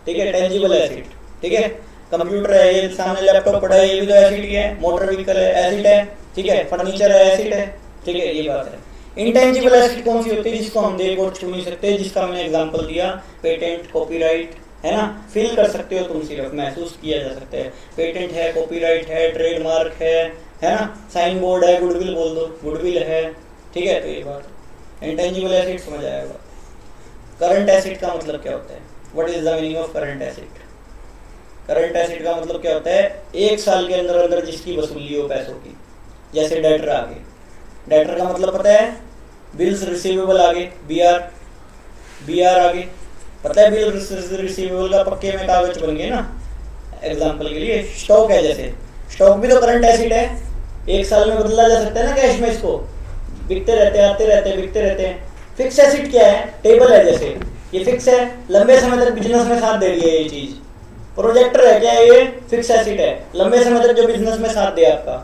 ठीक है, टेंजिबल एसिड, ठीक है। कंप्यूटर है, ये सामने लैपटॉप पड़ा है, ये भी तो एसिड ही है। मोटर व्हीकल है, एसिड है, ठीक है। फर्नीचर है, एसिड है, ठीक है, ये बात है। इंटेंजिबल एसेट कौन सी होती है? जिसको हम देख और छू नहीं सकते, जिसका मैंने एग्जांपल दिया, पेटेंट, कॉपीराइट, है ना। फील कर सकते हो तुम, सिर्फ महसूस किया जा सकता है। पेटेंट है, कॉपीराइट है, ट्रेडमार्क है, है ना, साइन बोर्ड है, गुडविल बोल दो, गुडविल है, ठीक है। तो ये बात इंटेंजिबल एसेट समझ आएगा। करंट एसेट का मतलब क्या होता है, what is the meaning of current asset? Current asset का मतलब क्या होता है, एक साल के अंदर अंदर जिसकी वसूली हो पैसों की, जैसे डेटर आ गए, डेटर का मतलब पता है, बिल्स रिसीवेबल आ गए, बीआर आ गए, पता है बिल रिसीवेबल का पक्के में कागज बन गए ना। एग्जांपल के लिए स्टॉक है, जैसे स्टॉक भी तो करंट एसेट है, एक साल में बदला जा सकता है ना कैश में, इसको बिकते रहते हैं, आते रहते हैं, बिकते रहते हैं। फिक्स एसेट क्या है, टेबल है, जैसे ये फिक्स है, लंबे समय तक बिजनेस में साथ दे रही है ये चीज। प्रोजेक्टर है, क्या ये फिक्स एसेट है, लंबे समय तक जो बिजनेस में साथ दे आपका,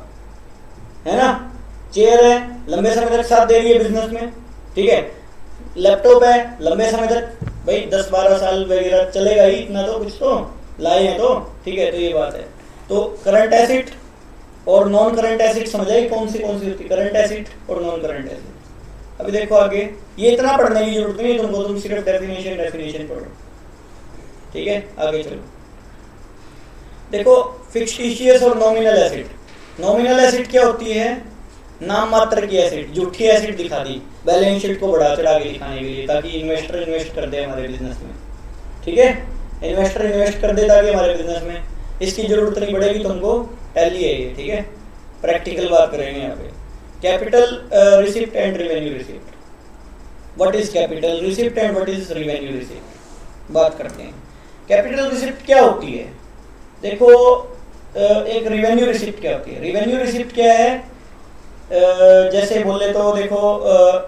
है ना। चेयर है, लंबे समय तक साथ दे रही है बिजनेस में, ठीक है। लैपटॉप है, लंबे समय तक, भाई 10-12 साल वगैरह चलेगा ही, इतना तो कुछ तो लाए हैं तो, ठीक है। तो ये बात है। तो करंट एसेट और नॉन करंट एसेट समझ आई कौन सी होती है, करंट एसेट और नॉन करंट एसेट। अभी देखो आगे, ये इतना पढ़ने की जरूरत नहीं तुमको, तुम सिर्फ डेफिनेशन पढ़ो, ठीक है। आगे चलो, देखो फिक्टिशियस और नॉमिनल एसेट। नॉमिनल एसेट क्या होती है, नाम मात्र की एसेट, झूठी एसेट दिखा दी बैलेंस शीट को बढ़ा चढ़ा के दिखाने के लिए, ताकि इन्वेस्टर इन्वेस्ट कर दे हमारे बिजनेस में, ठीक है। इन्वेस्टर इन्वेस्ट कर दे ताकि हमारे बिजनेस में, इसकी जरूरत नहीं पड़ेगी तुमको, टैली है ये, ठीक है। प्रैक्टिकल बात करेंगे यहाँ पे। Capital receipt and revenue receipt. What is capital receipt and what is revenue receipt, बात करते हैं। कैपिटल रिसिप्ट क्या होती है, देखो एक रिवेन्यू रिसिप्ट क्या होती है। रिवेन्यू रिसिप्ट क्या है, जैसे बोले तो देखो,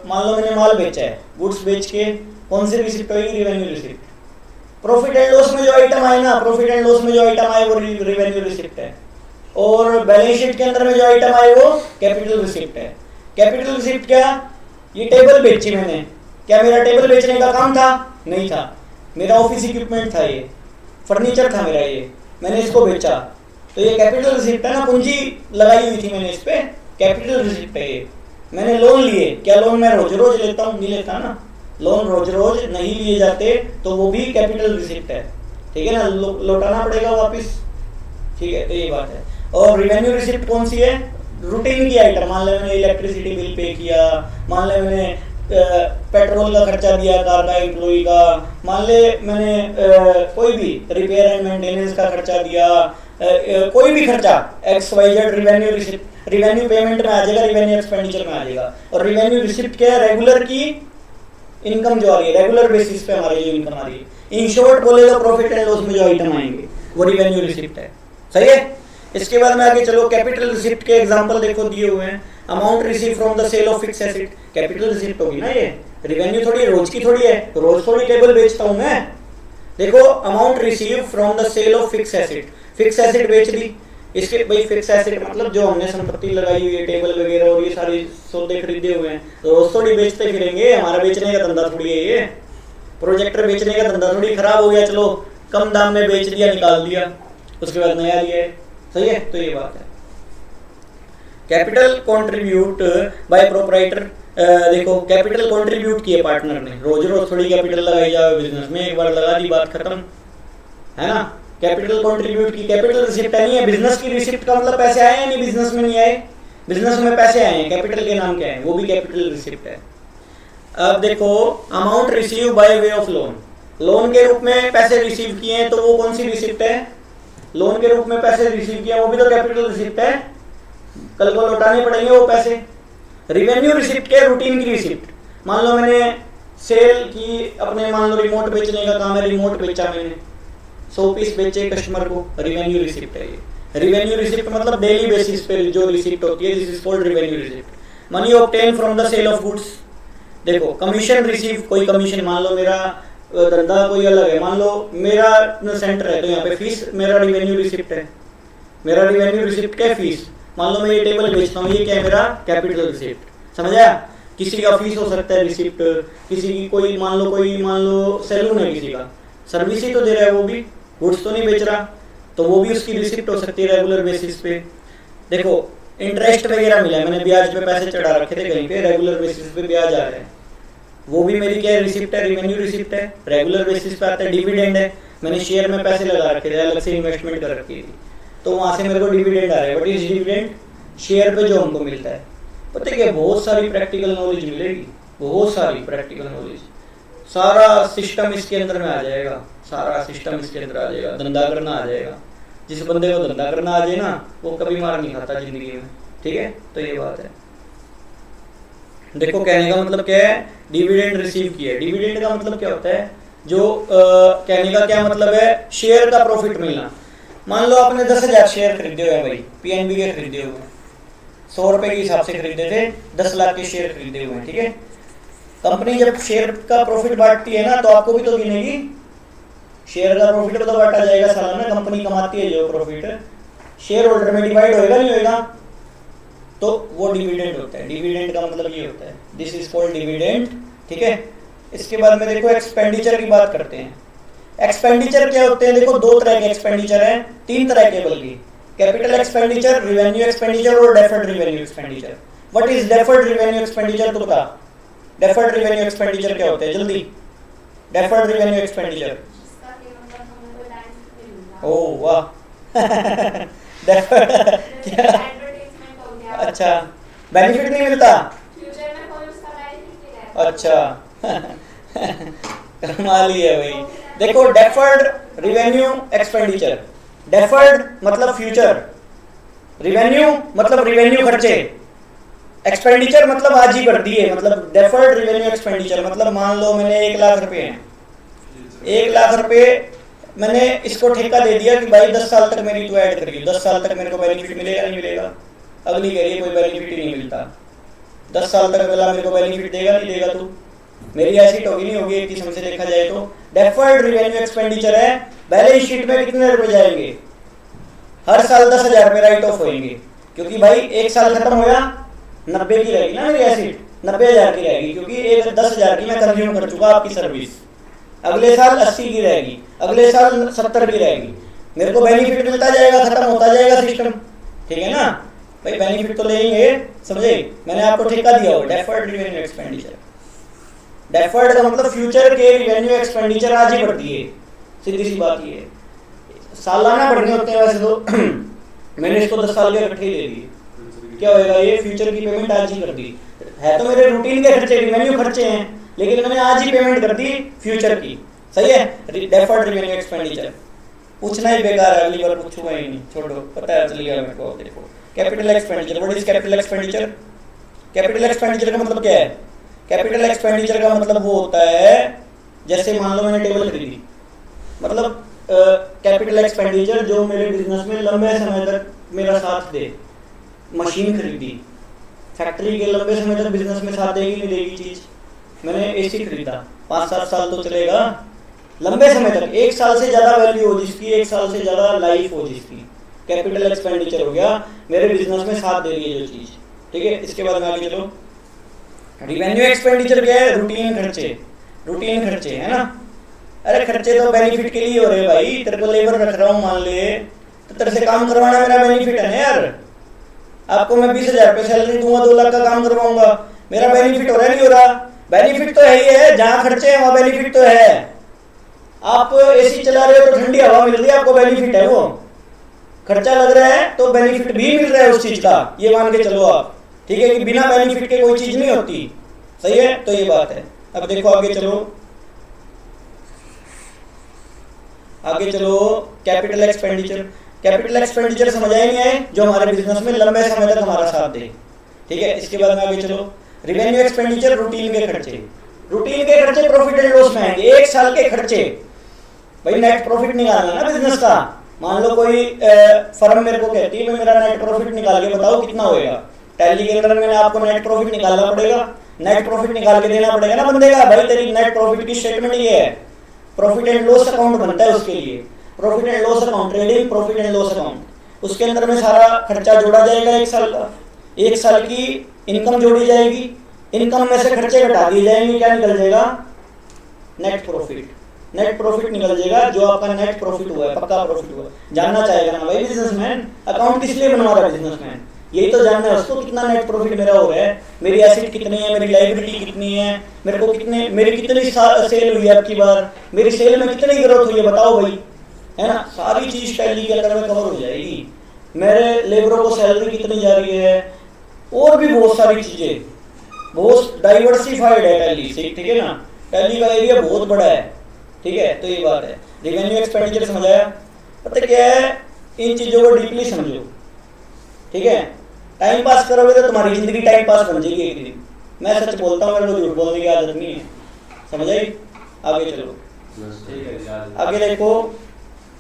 मान लो मैंने माल बेचा है, गुड्स बेच के कौन सी रिसिप्ट होगी, revenue receipt. Profit and loss में जो आइटम आए ना, प्रॉफिट एंड लॉस में जो आइटम आए वो रिवेन्यू रिसिप्ट है, और बैलेंस शीट के अंदर में जो आइटम आए वो कैपिटल रिसिप्ट है। कैपिटल रिसिप्ट क्या, ये टेबल बेची मैंने, क्या मेरा टेबल बेचने का काम था, नहीं था, मेरा ऑफिस इक्विपमेंट था, ये फर्नीचर था मेरा, ये मैंने इसको बेचा, तो ये कैपिटल रिसिप्ट है ना, पूंजी लगाई हुई थी मैंने इस पे, कैपिटल रिसिप्ट है ये। मैंने लोन लिए, क्या लोन मैं रोज रोज लेता हूँ, नहीं लेता ना, लोन रोज रोज नहीं लिए जाते, तो वो भी कैपिटल रिसिप्ट है, ठीक है ना, लौटाना पड़ेगा वापस, ठीक है। तो ये बात है। और रिवेन्यू रिसिप्ट कौन सी है, रूटीन की आइटम, मान ले मैंने इलेक्ट्रिसिटी बिल पे किया, मान ले मैंने पेट्रोल का खर्चा दिया कार का, एम्प्लॉई का, मान ले मैंने कोई भी रिपेयर एंड मेंटेनेंस का खर्चा दिया, कोई भी खर्चा XYZ, revenue receipt, revenue payment में आ जाएगा, रिवेन्यू एक्सपेंडिचर में आ जाएगा। और रिवेन्यू रिसिप्ट क्या है, रेगुलर की इनकम जो आ रही है, रेगुलर बेसिस पे हमारी जो इनकम आ रही है। इन शॉर्ट बोले तो प्रॉफिट एंड लॉस में जो आइटम आएंगे वो रिवेन्यू रिसिप्ट है, सही है। इसके बाद में आगे चलो, कैपिटल रिसिप्ट के एग्जांपल देखो दिए हुए हैं। Amount receive from the sale of fix asset, capital receipt होगी ना ये, रिवेन्यू थोड़ी रोज की थोड़ी है, रोज थोड़ी टेबल बेचता हूं मैं। देखो amount receive from the sale of fix asset, fix asset बेच दी, इसके भाई फिक्स एसेट मतलब जो हमने संपत्ति लगाई हुई है, टेबल वगैरह और ये सारी सौदे खरीदे हुए हैं, रोज थोड़ी बेचते फिरेंगे, हमारा बेचने का धंधा थोड़ी है ये। प्रोजेक्टर बेचने का धंधा थोड़ी, खराब हो गया चलो कम दाम में बेच दिया, निकाल दिया, उसके बाद नया लिया है, सही है। तो ये बात है। कैपिटल कंट्रीब्यूट बाय प्रोप्राइटर, देखो कैपिटल कंट्रीब्यूट किए पार्टनर ने, रोज रोज थोड़ी कैपिटल लगाई जाए बिजनेस में, एक बार लगा दी बात खत्म, है ना। कैपिटल कंट्रीब्यूट की, कैपिटल रिसिप्ट नहीं है, बिजनेस की रिसिप्ट का मतलब पैसे आए या नहीं, बिजनेस में नहीं आए, बिजनेस में पैसे आए हैं, कैपिटल के नाम क्या है, वो भी कैपिटल रिसिप्ट है। अब देखो amount receive by way of loan, loan के रूप में पैसे रिसीव किए हैं, तो वो कौन सी रिसिप्ट है, लोन के रूप में पैसे रिसीव किए, वो भी तो कैपिटल रिसिप्ट है, कल को लौटाने पड़ेंगे वो पैसे। रिवेन्यू रिसिप्ट के रूटीन की रिसिप्ट, मान लो मैंने सेल की, अपने मान लो रिमोट बेचने का काम है, रिमोट बेचा मैंने 100 पीस बेचे कस्टमर को, रिवेन्यू रिसिप्ट है ये। रिवेन्यू रिसिप्ट मतलब डेली बेसिस पे जो रिसिप्ट होती है, this is called revenue receipt. Money obtain from the sale of goods, देखो कमीशन रिसीव, कोई कमीशन, मान लो मेरा धंधा कोई अलग है, मान लो मेरा सेंटर है तो यहाँ पे फीस मेरा रिवेन्यू रिसिप्ट है, मेरा रिवेन्यू रिसिप्ट क्या है, फीस। मान लो मैं ये टेबल बेचता हूँ, ये क्या है मेरा कैपिटल रिसिप्ट, समझ आया। किसी का फीस हो सकता है रिसिप्ट, किसी की कोई मान लो सैलून है, किसी का सर्विस ही तो दे रहा है, वो भी गुड्स तो नहीं बेच रहा, तो वो भी उसकी रिसिप्ट हो सकती है रेगुलर बेसिस पे। देखो इंटरेस्ट वगैरह मिला, मैंने ब्याज पे पैसे चढ़ा रखे थे कहीं पे, रेगुलर बेसिस पे ब्याज आ रहा है, वो भी मेरी क्या रिसिप्ट है, रिवेन्यू रिसिप्ट है, रेगुलर बेसिस पे आता है। डिविडेंड है, मैंने शेयर में पैसे लगा रखे थे, अलग से इन्वेस्टमेंट कर रखी थी, तो वहां से मेरे को डिविडेंड आ रहा है। व्हाट इज डिविडेंड, शेयर पे जो हमको मिलता है। पता है क्या, बहुत सारी प्रैक्टिकल नॉलेज मिलेगी, बहुत सारी प्रैक्टिकल नॉलेज, सारा सिस्टम इसके अंदर में आ जाएगा, सारा सिस्टम इसके अंदर आ जाएगा, धंधा करना आ जाएगा। जिस बंदे को धंधा करना आ जाए ना, वो कभी मार नहीं खाता जिंदगी में, ठीक है। तो ये बात है। देखो कहने का मतलब क्या है, डिविडेंड रिसीव किया है। डिविडेंड का मतलब क्या होता है, जो कहने का क्या मतलब है, शेयर का प्रॉफिट मिलना। मान लो आपने 10,000 शेयर खरीदे हुए हैं भाई, पीएनबी के खरीदे हुए हैं, 100 रुपए के हिसाब से खरीदे थे, 10 लाख के शेयर खरीदे हुए हैं, ठीक है। कंपनी जब शेयर का प्रॉफिट बांटती है ना, तो आपको भी तो गिनेगी, शेयर का प्रॉफिट तो बांटा जाएगा सालाना, कंपनी कमाती है जो प्रॉफिट, शेयर होल्डर में डिवाइड होएगा नहीं होएगा, तो वो डिविडेंड होता है। डिविडेंड का मतलब ये होता है, दिस इज कॉल्ड डिविडेंड, ठीक है। इसके बाद में देखो एक्सपेंडिचर की बात करते हैं। एक्सपेंडिचर क्या होते हैं, देखो 2 तरह के एक्सपेंडिचर हैं, 3 तरह के बल्कि, कैपिटल एक्सपेंडिचर, रिवेन्यू एक्सपेंडिचर और deferred revenue expenditure. What is deferred revenue expenditure, तो बता, डेफर्ड रिवेन्यू एक्सपेंडिचर क्या होते हैं जल्दी। डेफर्ड रिवेन्यू एक्सपेंडिचर, ओह वाह डेफर्ड क्या, अच्छा बेनिफिट नहीं मिलता, अच्छा कमाल ही है भाई। देखो डेफर्ड रिवेन्यू एक्सपेंडिचर, डेफर्ड मतलब फ्यूचर, रिवेन्यू मतलब रिवेन्यू खर्चे, एक्सपेंडिचर मतलब आज ही कर दिए, मतलब डेफर्ड रिवेन्यू एक्सपेंडिचर मतलब मान लो मैंने 1 लाख रुपए हैं, 1 लाख रुपए मैंने इसको ठेका दे दिया कि भाई 10 साल तक मेरी तू ऐड करिए, 10 साल तक मेरे को बेनिफिट मिलेगा नहीं मिलेगा, अगली कह रही है कोई बेनिफिट ही नहीं मिलता, 10 साल तक अगला मेरे को बेनिफिट देगा नहीं देगा, तू मेरी एसिड होगी नहीं होगी, एक किस्म से देखा जाए तो डेफर्ड रिवेन्यू एक्सपेंडिचर है। बैलेंस शीट में कितने रुपए जाएंगे, हर साल 10,000 रुपए राइट ऑफ होंगे, क्योंकि भाई 1 साल खत्म होया 90 की रहेगी ना मेरी एसिड, 90,000 की रहेगी, क्योंकि 10,000 की मैं कंज्यूम कर चुका आपकी सर्विस, अगले साल 80 की रहेगी, अगले साल 70 की रहेगी, मेरे को बेनिफिट मिलता जाएगा, खत्म होता जाएगा सिस्टम, ठीक है ना भाई, बेनिफिट तो लेंगे, समझे। मैंने आपको ठेका दिया हो, डेफर्ड रिवेन्यू एक्सपेंडिचर। डेफर्ड का मतलब फ्यूचर के रिवेन्यू एक्सपेंडिचर आज ही बढ़ती है, सीधी सी बात ये है, सालाना बढ़ने होते हैं वैसे तो मैंने इसको 10 साल के इकट्ठे ले लिए, क्या होएगा ये, फ्यूचर की पेमेंट आज ही कर दी, है तो मेरे रूटीन के खर्चे, रिवेन्यू खर्चे हैं, लेकिन मैंने आज ही पेमेंट कर दी फ्यूचर की, सही है। डेफर्ड रिवेन्यू एक्सपेंडिचर पूछना ही बेकार है, अगली बार पूछूंगा ही नहीं, छोड़ो, पता है चल गया मेरे को। देखो capital expenditure, what is capital expenditure. Capital expenditure का मतलब क्या है, कैपिटल एक्सपेंडिचर का मतलब वो होता है, जैसे मान लो मैंने टेबल खरीदी, मतलब कैपिटल एक्सपेंडिचर जो मेरे बिजनेस में लंबे समय तक मेरा साथ दे। मशीन खरीदी, फैक्ट्री के लंबे समय तक बिजनेस में साथ देगी नहीं देगी चीज। मैंने एसी खरीदा, 5-7 साल तो चलेगा, लंबे समय तक, 1 साल से ज्यादा वैल्यू हो जिसकी, 1 साल से ज्यादा लाइफ हो जिसकी, कैपिटल एक्सपेंडिचर हो गया, मेरे बिजनेस में साथ दे रही है जो चीज, ठीक है। इसके बाद में आगे चलो, रिवेन्यू एक्सपेंडिचर क्या है, रूटीन खर्चे, रूटीन खर्चे है ना। अरे खर्चे तो बेनिफिट के लिए हो रहे भाई, तेरे को लेबर रख रहा हूँ मान ले, तो तेरे से काम करवाना मेरा बेनिफिट है ना यार। आपको मैं 20,000 रुपये सैलरी दूंगा, 2 लाख का काम करवाऊंगा, मेरा बेनिफिट हो रहा नहीं हो रहा, बेनिफिट तो है ही है, जहाँ खर्चे हैं वहाँ बेनिफिट तो है। आप एसी चला रहे हो तो ठंडी हवा मिल रही है, आपको बेनिफिट है, वो खर्चा लग रहा है तो बेनिफिट भी मिल रहा है उस चीज का, ये मान के चलो आप, ठीक है, कि बिना बेनिफिट के कोई चीज नहीं होती, सही है। तो ये बात है। अब देखो आगे चलो, आगे चलो, कैपिटल एक्सपेंडिचर। कैपिटल एक्सपेंडिचर समझ आए नहीं आए, जो हमारे बिजनेस में लंबे समय तक हमारा साथ दे, ठीक है। इसके बाद में आगे चलो, रिवेन्यू एक्सपेंडिचर, रूटीन के खर्चे। रूटीन के खर्चे प्रॉफिट एंड लॉस में आएंगे, 1 साल के खर्चे, भाई नेट प्रॉफिट निकालना है ना बिजनेस का। मान लो कोई फर्म मेरे को कहती है मेरा नेट प्रॉफिट निकाल के बताओ कितना होएगा, टैली के अंदर मैंने आपको नेट प्रॉफिट निकालना पड़ेगा, नेट प्रॉफिट निकाल के देना पड़ेगा ना बंदे का, भाई तेरी नेट प्रॉफिट की स्टेटमेंट ये है, प्रॉफिट एंड लॉस अकाउंट बनता है उसके लिए, profit and loss account, trading profit and loss account, उसके अंदर में सारा खर्चा जोड़ा जाएगा 1 साल का, 1 साल की इनकम जोड़ी जाएगी, इनकम में से खर्चे घटा दिए जाएंगे, क्या निकल जाएगा, नेट प्रॉफिट। नेट प्रॉफिट निकल जाएगा, जो आपका नेट प्रॉफिट हुआ है, पक्का प्रॉफिट हुआ है। जानना चाहेगा ना भाई बिजनेसमैन, अकाउंट किस लिए बनवा रहा है बिजनेसमैन, यही तो जानना है उसको, कितना नेट प्रॉफिट मेरा हो रहा है, मेरी एसेट कितनी है, मेरी लायबिलिटी कितनी है, मेरे को कितने, मेरी कितनी सेल हुई है अब की बार, मेरी सेल में कितनी ग्रोथ हुई है बताओ भाई, है ना। सारी चीज टैली के अंदर में कवर हो जाएगी। मेरे लेबरों को सैलरी कितनी जा रही है, और भी बहुत सारी चीजें, बहुत डाइवर्सिफाइड है टैली से, ठीक है ना। टैली का एरिया बहुत बड़ा है, ठीक है। तो ये बात है। रिवेन्यू एक्सपेंडिचर समझाया। पता क्या है, इन चीजों को डीपली समझो, ठीक है। टाइम पास करोगे तो तुम्हारी जिंदगी टाइम पास बन जाएगी एक दिन। मैं सच बोलता हूँ, मेरे को झूठ बोलने की आदत नहीं है, समझ आई। आगे चलो, आगे देखो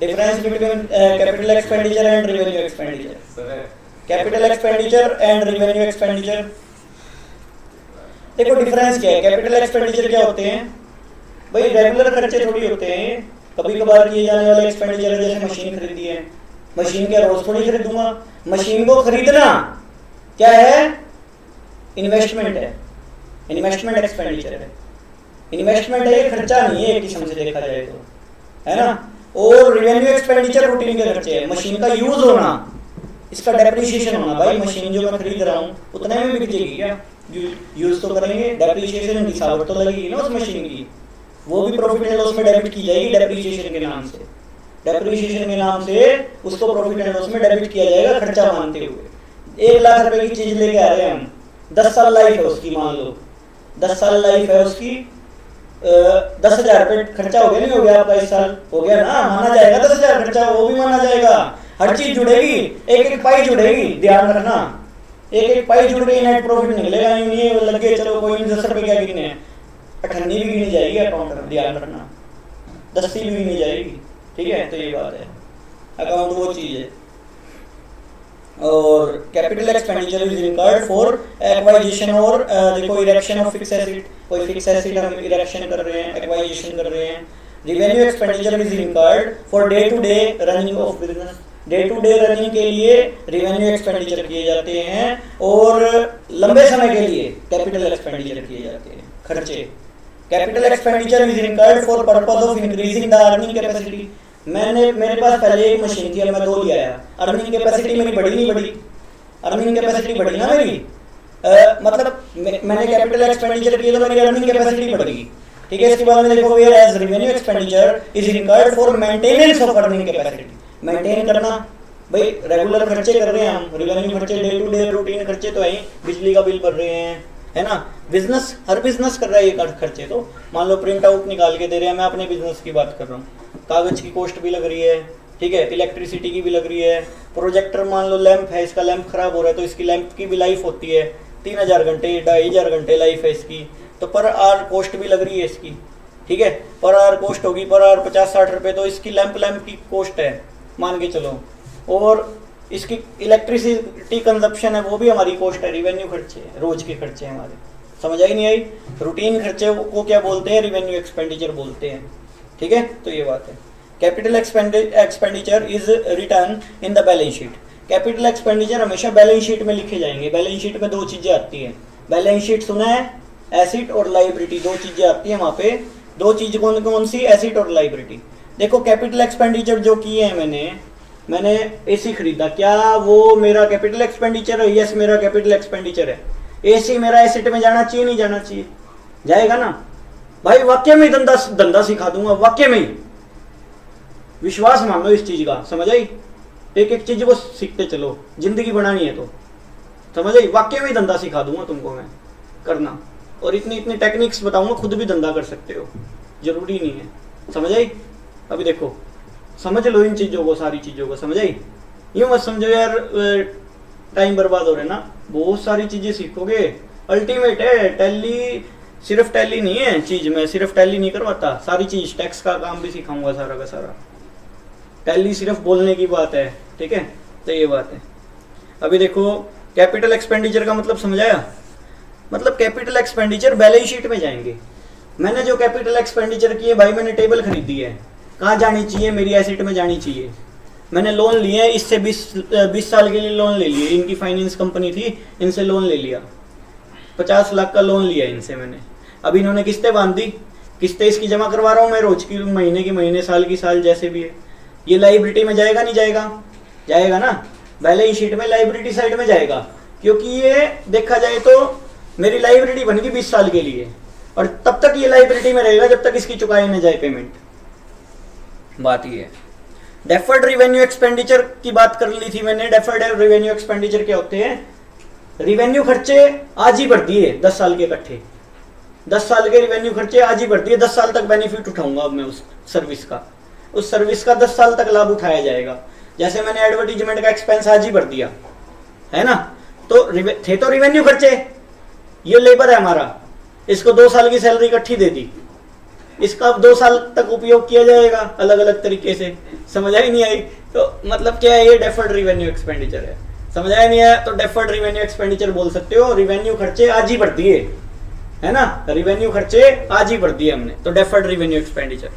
difference between capital expenditure and revenue expenditure. Capital expenditure and revenue expenditure, देखो डिफरेंस क्या है। कैपिटल एक्सपेंडिचर क्या होते हैं भाई, रेगुलर खर्चे थोड़ी होते हैं, कभी कभार किए जाने वाले एक्सपेंडिचर है। जैसे मशीन खरीदी है, मशीन क्या रोज थोड़ी खरीदूंगा। मशीन को खरीदना क्या है, इन्वेस्टमेंट है, इन्वेस्टमेंट एक्सपेंडिचर है। इन्वेस्टमेंट है, ये खर्चा नहीं है एक किस्म से देखा जाए तो, है ना। और रेवेन्यू एक्सपेंडिचर रूटीन के खर्चे है, मशीन का यूज होना, इसका डेप्रिसिएशन होना। भाई मशीन जो मैं खरीद रहा हूँ उतने में बिक जाएगी क्या, यूज तो करेंगे, डेप्रिसिएशन की सावट तो लगेगी ना उस मशीन की, वो भी प्रॉफिट एंड लॉस में डेबिट की जाएगी डेप्रिसिएशन के नाम से। डेप्रिसिएशन के नाम से उसको प्रॉफिट एंड लॉस में डेबिट किया जाएगा खर्चा मानते हुए। 1 लाख रुपए की चीज लेके आ रहे हैं हम, 10 साल लाइफ है उसकी, मान लो 10 साल लाइफ है उसकी, 10,000 रुपए खर्चा हो गया, नहीं हो गया आपका इस साल, हो गया ना, माना जाएगा 10,000 खर्चा, वो भी माना जाएगा। हर चीज जुड़ेगी, एक एक पाई जुड़ेगी, ध्यान रखना, एक एक पाई जुड़ गई नेट प्रॉफिट निकलेगा। यूं नहीं लगे चलो कोई 10 रुपए क्या गिने, 98 भी गिनी जाएगी अकाउंट में, ध्यान रखना, 10 भी गिनी जाएगी, ठीक है। तो ये बात है, अकाउंट वो चीज है। और capital expenditure is incurred for acquisition और देखो इरेक्शन ऑफ फिक्स एसेट, कोई फिक्स एसेट हम इरेक्शन कर रहे हैं, एक्वाइजिशन कर रहे हैं। Revenue expenditure is incurred for day to day running of business, day to day running के लिए रेवेन्यू एक्सपेंडिचर किए जाते हैं, और लंबे समय के लिए कैपिटल एक्सपेंडिचर किए जाते हैं खर्चे। Capital expenditure is incurred for purpose of increasing the earning capacity. मेरे पास पहले एक मशीन थी, अब मैं 2 ले आया, अर्निंग कैपेसिटी मेरी बढ़ी नहीं बढ़ी, अर्निंग कैपेसिटी बढ़ी ना मेरी, मतलब मैंने कैपिटल एक्सपेंडिचर किया तो मेरी अर्निंग कैपेसिटी बढ़ेगी, ठीक है। इसके बाद में देखो whereas revenue expenditure is incurred for maintenance of earning capacity, maintain करना। भाई रेगुलर खर्चे कर रहे हैं हम, रेवेन्यू खर्चे, डे टू डे रूटीन खर्चे तो है, बिजली का बिल भर रहे हैं, है ना। बिजनेस, हर बिजनेस कर रहा है ये खर्चे। तो मान लो प्रिंट आउट निकाल के दे रहे हैं, मैं अपने बिजनेस की बात कर रहा हूँ, कागज की कॉस्ट भी लग रही है, ठीक है, इलेक्ट्रिसिटी की भी लग रही है। प्रोजेक्टर मान लो लैंप है, इसका लैंप खराब हो रहा है तो इसकी लैंप की भी लाइफ होती है 3000 घंटे, 2500 घंटे लाइफ है इसकी, तो पर आवर कॉस्ट भी लग रही है इसकी, ठीक है। पर आवर कॉस्ट होगी, पर आवर 50-60 रुपये, तो इसकी लैंप की कॉस्ट है मान के चलो, और इसकी इलेक्ट्रिसिटी कंजप्शन है वो भी हमारी कॉस्ट है, रिवेन्यू खर्चे है, रोज के खर्चे हमारे। समझ आई नहीं आई। रूटीन खर्चे को क्या बोलते हैं, रिवेन्यू एक्सपेंडिचर बोलते हैं, ठीक है। तो ये बात है। Capital expenditure is return in the balance sheet. Capital expenditure हमेशा बैलेंस शीट में लिखे जाएंगे। बैलेंस शीट में 2 चीजें आती हैं, बैलेंस शीट सुना है, एसिड और लाइबिलिटी, 2 चीजें आती हैं वहाँ पे। 2 चीज कौन कौन सी, एसिड और लाइबिलिटी। देखो कैपिटल एक्सपेंडिचर जो किए हैं मैंने एसी खरीदा, क्या वो मेरा कैपिटल एक्सपेंडिचर है? यस, मेरा कैपिटल एक्सपेंडिचर है। एसी मेरा एसेट में जाना चाहिए नहीं जाना चाहिए? जाएगा ना भाई, वाक्य में धंधा सिखा दूंगा, वाक्य में ही विश्वास मान लो इस चीज का, समझ आई। एक एक चीज को सीखते चलो, जिंदगी बनानी है तो, समझ आई। वाक्य में ही धंधा सिखा दूंगा तुमको मैं करना, और इतनी इतनी टेक्निक्स बताऊंगा, खुद भी धंधा कर सकते हो, जरूरी नहीं है, समझ आई। अभी देखो समझ लो इन चीजों को, सारी चीजों को समझ आई। यूं मत समझो यार टाइम बर्बाद हो रहा है ना, बहुत सारी चीजें सीखोगे, अल्टीमेट है। टैली सिर्फ टैली नहीं है चीज, मैं सिर्फ टैली नहीं करवाता, सारी चीज, टैक्स का काम भी सिखाऊंगा सारा का सारा। टैली सिर्फ बोलने की बात है, ठीक है। तो ये बात है। अभी देखो कैपिटल एक्सपेंडिचर का मतलब समझाया, मतलब कैपिटल एक्सपेंडिचर बैलेंस शीट में जाएंगे। मैंने जो कैपिटल एक्सपेंडिचर किए भाई, मैंने टेबल खरीदी है, कहाँ जानी चाहिए, मेरी एसेट में जानी चाहिए। मैंने लोन लिए, इससे 20 साल के लिए लोन ले लिए, इनकी फाइनेंस कंपनी थी, इनसे लोन ले लिया, 50 लाख का लोन लिया इनसे मैंने। अब इन्होंने किस्तें बांध दी, किस्तें इसकी जमा करवा रहा हूँ मैं रोज की, महीने की महीने, साल की साल, जैसे भी है। ये लाइबिलिटी में जाएगा नहीं जाएगा? जाएगा ना, बैलेंस शीट में लाइबिलिटी साइड में जाएगा, क्योंकि ये देखा जाए तो मेरी लाइबिलिटी बन गई 20 साल के लिए, और तब तक ये लाइबिलिटी में रहेगा जब तक इसकी चुकाई न जाए पेमेंट। बात ये है। डेफर्ड रिवेन्यू एक्सपेंडिचर की बात कर ली थी मैंने। डेफर्ड रिवेन्यू एक्सपेंडिचर क्या होते हैं? रिवेन्यू खर्चे आज ही भर दिए 10 साल के इकट्ठे, 10 साल के रिवेन्यू खर्चे आज ही भर दिए, 10 साल तक बेनिफिट उठाऊंगा अब मैं उस सर्विस का, उस सर्विस का 10 साल तक लाभ उठाया जाएगा। जैसे मैंने एडवर्टीजमेंट का एक्सपेंस आज ही भर दिया है ना, तो थे तो रिवेन्यू खर्चे, ये लेबर है हमारा, इसको 2 साल की सैलरी इकट्ठी दे दी, इसका अब 2 साल तक उपयोग किया जाएगा अलग अलग तरीके से। समझ आई नहीं आई? तो मतलब क्या है, ये डेफर्ड रिवेन्यू एक्सपेंडिचर है। समझ आया नहीं आया? तो डेफर्ड रिवेन्यू एक्सपेंडिचर बोल सकते हो, रिवेन्यू खर्चे आज ही भर दिए है ना, रिवेन्यू खर्चे आज ही भर दिए हमने, तो डेफर्ड रिवेन्यू एक्सपेंडिचर।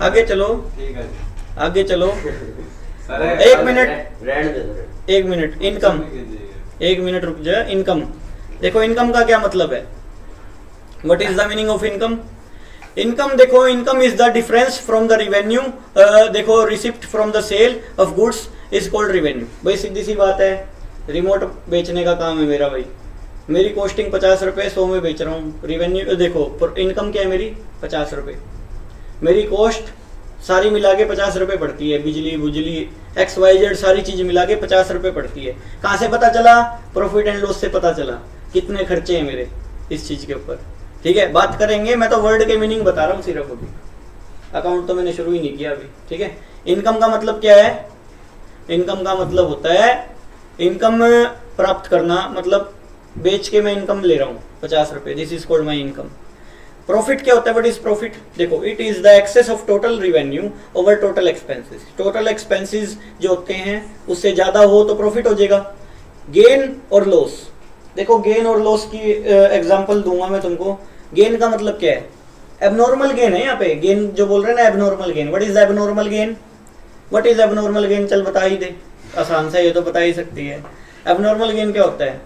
आगे चलो, आगे चलो, एक मिनट, इनकम, 1 मिनट रुक जा। इनकम देखो, इनकम का क्या मतलब है? What is the meaning of income? Income देखो, income is the difference from the revenue, देखो receipt from the sale of goods is called revenue. भाई सीधी सी बात है, रिमोट बेचने का काम है मेरा भाई, मेरी कॉस्टिंग 50 रुपये, 100 में बेच रहा हूँ। रिवेन्यू देखो, इनकम क्या है मेरी? 50 रुपये। मेरी कॉस्ट सारी मिला के 50 रुपये पड़ती है, बिजली बुजली XYZ सारी चीज मिला के 50 रुपये पड़ती है। कहाँ से पता चला? प्रॉफिट एंड लॉस से पता चला कितने खर्चे हैं मेरे इस चीज के ऊपर। ठीक है, बात करेंगे, मैं तो वर्ड के मीनिंग बता रहा हूँ सिर्फ, अभी अकाउंट तो मैंने शुरू ही नहीं किया अभी। ठीक है, इनकम का मतलब क्या है? इनकम का मतलब होता है इनकम प्राप्त करना, मतलब बेच के मैं इनकम ले रहा हूँ 50 रुपये, this is called my income. Profit क्या होता है? What is profit? देखो, it is the excess of total revenue over total expenses. Total expenses जो होते हैं उससे ज्यादा हो तो प्रॉफिट हो जाएगा। गेन और लॉस, देखो गेन और लॉस की एग्जांपल दूंगा मैं तुमको। गेन का मतलब क्या है? एबनॉर्मल गेन है यहाँ पे, गेन जो बोल रहे हैं ना, abnormal gain. What is abnormal gain? What is abnormal gain? चल बता ही दे, आसान सा, ये तो बता ही सकती है। एबनॉर्मल गेन क्या होता है?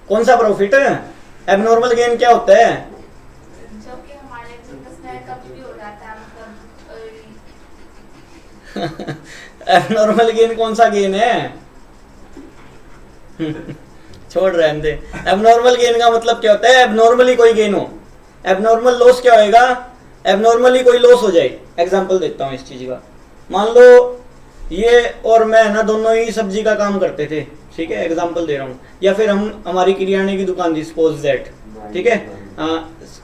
कौन सा प्रॉफिट है? एबनॉर्मल गेन क्या होता है? जो कि हमारे बिजनेस में कभी भी हो जाता है, मतलब एबनॉर्मल गेन कौन सा गेन है? छोड़ रहने दे। एबनॉर्मल गेन का मतलब क्या होता है? एबनॉर्मली कोई गेन हो। एबनॉर्मल लॉस क्या होएगा? एबनॉर्मली कोई लॉस हो जाए। एग्जांपल देता हूँ इस चीज का। मान लो ये और मैं ना दोनों ही सब्जी का काम करते थे, ठीक है, एग्जांपल दे रहा हूँ, या फिर हमारी किराने की दुकान थी, सपोज दैट, ठीक है।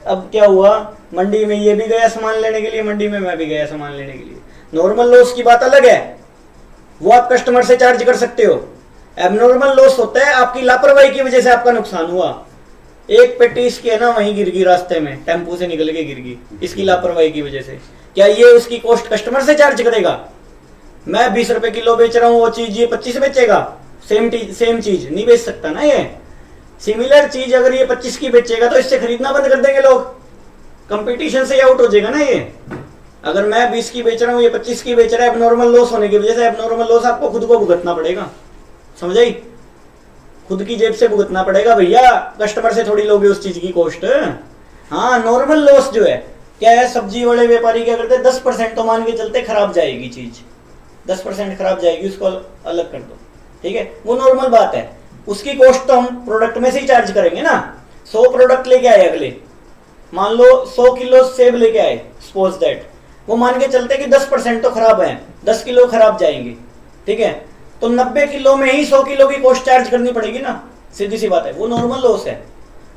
अब क्या हुआ, मंडी में ये भी गया सामान लेने के लिए, मंडी में मैं भी गया सामान लेने के लिए। नॉर्मल लॉस की बात अलग है, वो आप कस्टमर से चार्ज कर सकते हो। एबनॉर्मल लॉस होता है आपकी लापरवाही की वजह से आपका नुकसान हुआ। एक पेटी इसकी है ना वहीं गिर गई, रास्ते में टेम्पो से निकल के गिर गई, इसकी लापरवाही की वजह से। क्या ये उसकी कॉस्ट कस्टमर से चार्ज करेगा? मैं 20 रुपए किलो बेच रहा हूँ, वो चीज ये 25 बेचेगा? सेम चीज नहीं बेच सकता ना ये। सिमिलर चीज अगर ये 25 की बेचेगा तो इससे खरीदना बंद कर देंगे लोग, कंपटीशन से आउट हो जाएगा ना ये। अगर मैं 20 की बेच रहा हूँ, ये 25 की बेच रहा है, एबनॉर्मल लॉस होने की वजह से एबनॉर्मल लॉस आपको खुद को भुगतना पड़ेगा, समझ आई? खुद की जेब से भुगतना पड़ेगा भैया, कस्टमर से थोड़ी लोगे उस चीज की कॉस्ट। हाँ, नॉर्मल लॉस जो है क्या है, सब्जी वाले व्यापारी क्या करते हैं, 10% तो मान के चलते खराब जाएगी चीज, 10% खराब जाएगी, उसको अलग कर दो, ठीक है, वो नॉर्मल बात है। उसकी कॉस्ट तो हम प्रोडक्ट में से ही चार्ज करेंगे ना। 100 प्रोडक्ट लेके आए अगले, मान लो 100 किलो सेब लेके आए, सपोज दैट, वो मान के चलते कि 10% तो खराब है, 10 किलो खराब जाएंगे, ठीक है, तो 90 किलो में ही 100 किलो की कॉस्ट चार्ज करनी पड़ेगी ना, सीधी सी बात है, वो नॉर्मल लॉस है।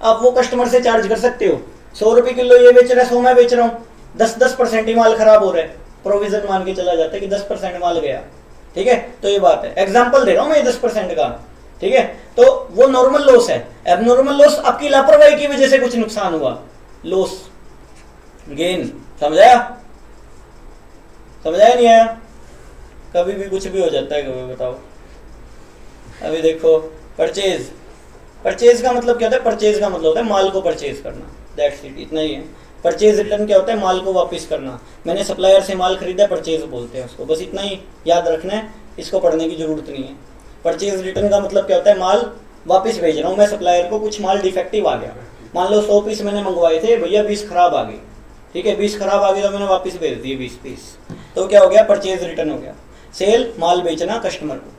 आप वो कस्टमर से चार्ज कर सकते हो। 100 रुपए किलो ये बेच रहा है, 100 मैं बेच रहा हूँ, 10% ही माल खराब हो रहा है, प्रोविजन मान के चला जाता है कि 10% माल गया, ठीक है। तो ये बात है, एग्जाम्पल दे रहा हूँ मैं 10% का, ठीक है। तो वो नॉर्मल लॉस है। एबनॉर्मल लॉस आपकी लापरवाही की वजह से कुछ नुकसान हुआ, लॉस गेन, समझाया? समझाया नहीं आया? कभी भी कुछ भी हो जाता है, कभी बताओ। अभी देखो, परचेज, परचेज का मतलब क्या होता है? परचेज का मतलब होता है माल को परचेज करना, दैट्स इट, इतना ही है। परचेज रिटर्न क्या होता है? माल को वापस करना। मैंने सप्लायर से माल खरीदा, परचेज बोलते हैं उसको, बस इतना ही याद रखना है, इसको पढ़ने की जरूरत नहीं है। परचेज रिटर्न का मतलब क्या होता है? माल वापस भेज रहा हूँ मैं सप्लायर को, कुछ माल डिफेक्टिव आ गया, मान लो 100 पीस मैंने मंगवाए थे भैया, 20 खराब आ गए, ठीक है, 20 खराब आ गए तो मैंने वापस भेज दिए 20 पीस, तो क्या हो गया? परचेज रिटर्न हो गया। सेल, माल बेचना कस्टमर को,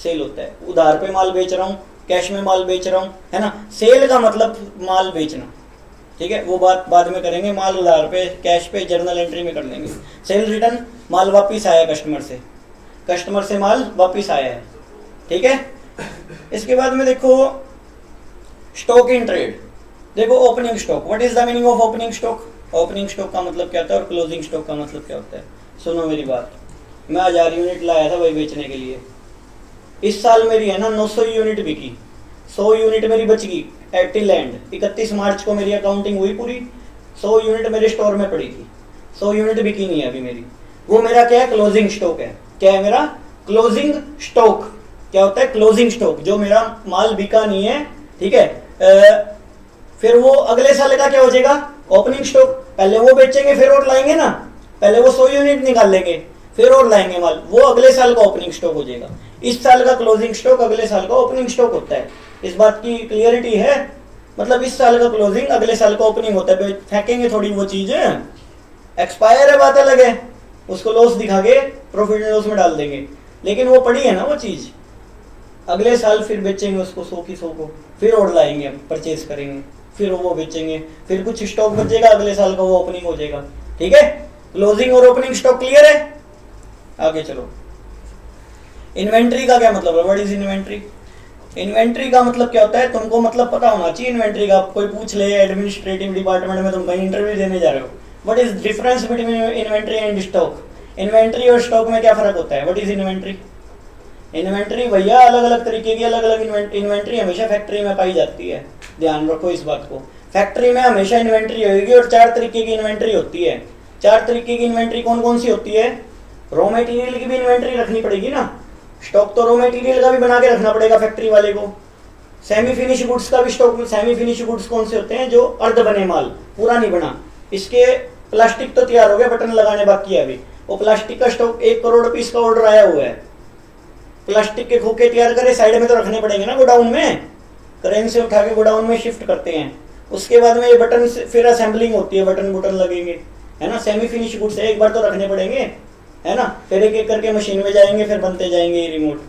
सेल होता है। उधार पे माल बेच रहा हूँ, कैश में माल बेच रहा हूँ, है ना। सेल का मतलब माल बेचना, ठीक है, वो बात बाद में करेंगे। माल उधार पे, कैश पे, जर्नल एंट्री में कर लेंगे। सेल रिटर्न, माल वापिस आया कस्टमर से, कस्टमर से माल वापिस आया है, ठीक है। इसके बाद में देखो स्टॉक इन ट्रेड। देखो opening stock, what is the meaning of opening stock? Opening stock का मतलब क्या होता है और क्लोजिंग स्टॉक का मतलब क्या होता है? सुनो मेरी बात, मैं 1000 यूनिट लाया था वही बेचने के लिए। इस साल मेरी है ना 900 यूनिट बिकी, 100 यूनिट मेरी बच गई टिल एंड 31 मार्च को मेरी अकाउंटिंग हुई पूरी। 100 यूनिट मेरे स्टोर में पड़ी थी, 100 यूनिट बिकी नहीं है अभी मेरी। वो मेरा क्या है? क्लोजिंग स्टॉक है। क्या है मेरा? Closing stock. क्या होता है? क्लोजिंग स्टॉक, जो मेरा माल बिका नहीं है, ठीक है। फिर वो अगले साल का क्या हो जाएगा? Opening stock. पहले वो बेचेंगे फिर और लाएंगे ना, पहले वो 100 यूनिट निकाल लेंगे फिर और लाएंगे माल, वो अगले साल का ओपनिंग स्टॉक हो जाएगा। इस साल का क्लोजिंग स्टॉक अगले साल का ओपनिंग स्टॉक होता है। इस बात की क्लियरिटी है? मतलब इस साल का क्लोजिंग अगले साल का ओपनिंग होता है। फेंकेंगे थोड़ी वो चीज, एक्सपायर है बात अलग है, उसको लॉस दिखा के प्रॉफिट एंड लॉस में डाल देंगे, लेकिन वो पड़ी है ना वो चीज, अगले साल फिर बेचेंगे उसको 100 की 100 को, फिर और लाएंगे हम, परचेज करेंगे, फिर वो बेचेंगे, फिर कुछ स्टॉक बचेगा, अगले साल का वो ओपनिंग हो जाएगा, ठीक है। क्लोजिंग और ओपनिंग स्टॉक क्लियर है? आगे चलो। इन्वेंट्री का क्या मतलब है? What is inventory? इन्वेंट्री का मतलब क्या होता है? तुमको मतलब पता होना चाहिए इन्वेंट्री का। कोई पूछ ले एडमिनिस्ट्रेटिव डिपार्टमेंट में, तुम कहीं इंटरव्यू देने जा रहे हो, what is difference between inventory and stock? Inventory और स्टॉक में क्या फर्क होता है? What is inventory? इन्वेंट्री भैया अलग अलग तरीके की अलग अलग इन्वेंट्री हमेशा फैक्ट्री में पाई जाती है, ध्यान रखो इस बात को। फैक्ट्री में हमेशा इन्वेंट्री होगी और 4 तरीके की इन्वेंट्री होती है। 4 तरीके की इन्वेंट्री कौन कौन सी होती है? रॉ मटेरियल की भी इन्वेंट्री रखनी पड़ेगी ना, स्टॉक तो रॉ मटेरियल का भी बना के रखना पड़ेगा फैक्ट्री वाले को। सेमी फिनिश गुड्स का भी स्टॉक। सेमी फिनिश गुड्स कौन से होते हैं? जो अर्ध बने माल, पूरा नहीं बना। इसके प्लास्टिक तो तैयार हो गया, बटन लगाने बाकी है अभी, वो प्लास्टिक का स्टॉक 1 करोड़ पीस का ऑर्डर आया हुआ है। प्लास्टिक के खोखे तैयार करे, साइड में तो रखने पड़ेंगे ना गोडाउन में, क्रेन से उठा के गोडाउन में शिफ्ट करते हैं। उसके बाद में ये बटन फिर असेंबलिंग होती है, बटन बुटन लगेंगे, है ना। सेमी फिनिश गुड्स है, एक बार तो रखने पड़ेंगे, है ना, फिर एक एक करके मशीन में जाएंगे, फिर बनते जाएंगे ये रिमोट।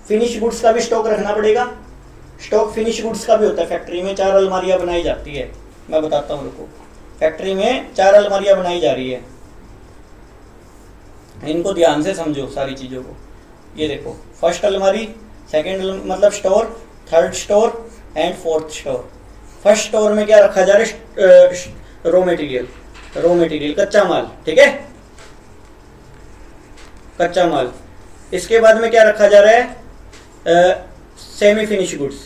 फिनिश गुड्स का भी स्टॉक रखना पड़ेगा। स्टॉक फिनिश गुड्स का भी होता है। फैक्ट्री में 4 अलमारियां बनाई जाती है, मैं बताता हूँ रुको। फैक्ट्री में 4 अलमारियां बनाई जा रही है, इनको ध्यान से समझो सारी चीजों को। ये देखो, फर्स्ट अलमारी, सेकंड मतलब store, third store and fourth store. First store में क्या रखा जा रहा है? रॉ मटेरियल, कच्चा माल, ठीक है, कच्चा माल। इसके बाद में क्या रखा जा रहा है? Semi finish goods.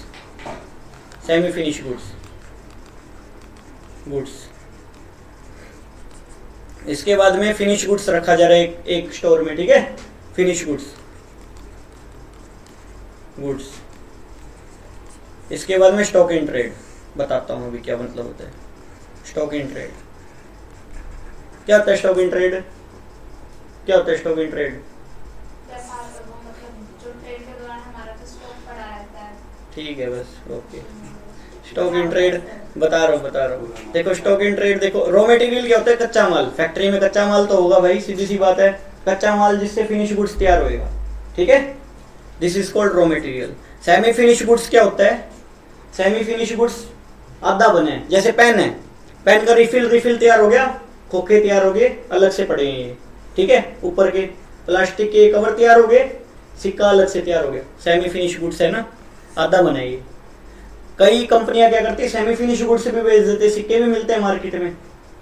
इसके बाद में फिनिश गुड्स रखा जा रहा है एक स्टोर में, ठीक है, फिनिश गुड्स। इसके बाद में स्टॉक इन ट्रेड, बताता हूँ अभी क्या मतलब होता है स्टॉक इन ट्रेड। क्या होता है स्टॉक इन ट्रेड? क्या होता है स्टॉक इन ट्रेड? मतलब जो ट्रेड के दौरान हमारा जो स्टॉक पड़ा रहता है, ठीक है, बस ओके। स्टॉक इन ट्रेड बता रहा हूँ। देखो स्टॉक इन ट्रेड, देखो रॉ मटेरियल क्या होता है? कच्चा माल। फैक्ट्री में कच्चा माल तो होगा भाई, सीधी सी बात है, कच्चा माल जिससे फिनिश गुड्स तैयार होएगा, ठीक है, this is called raw material. Semi finish goods क्या होता है? सेमी फिनिश गुड्स आधा बने, जैसे पेन है, पेन का रिफिल तैयार हो गया, खोखे तैयार हो गए, अलग से पड़े हैं ये, ठीक है, ऊपर के प्लास्टिक के कवर तैयार हो गए, सिक्का अलग से तैयार हो गया, सेमी फिनिश गुड्स है ना, आधा बना ये। कई कंपनियां क्या करती है? सेमी फिनिश गुड्स भी बेच देते, सिक्के भी मिलते हैं मार्केट में,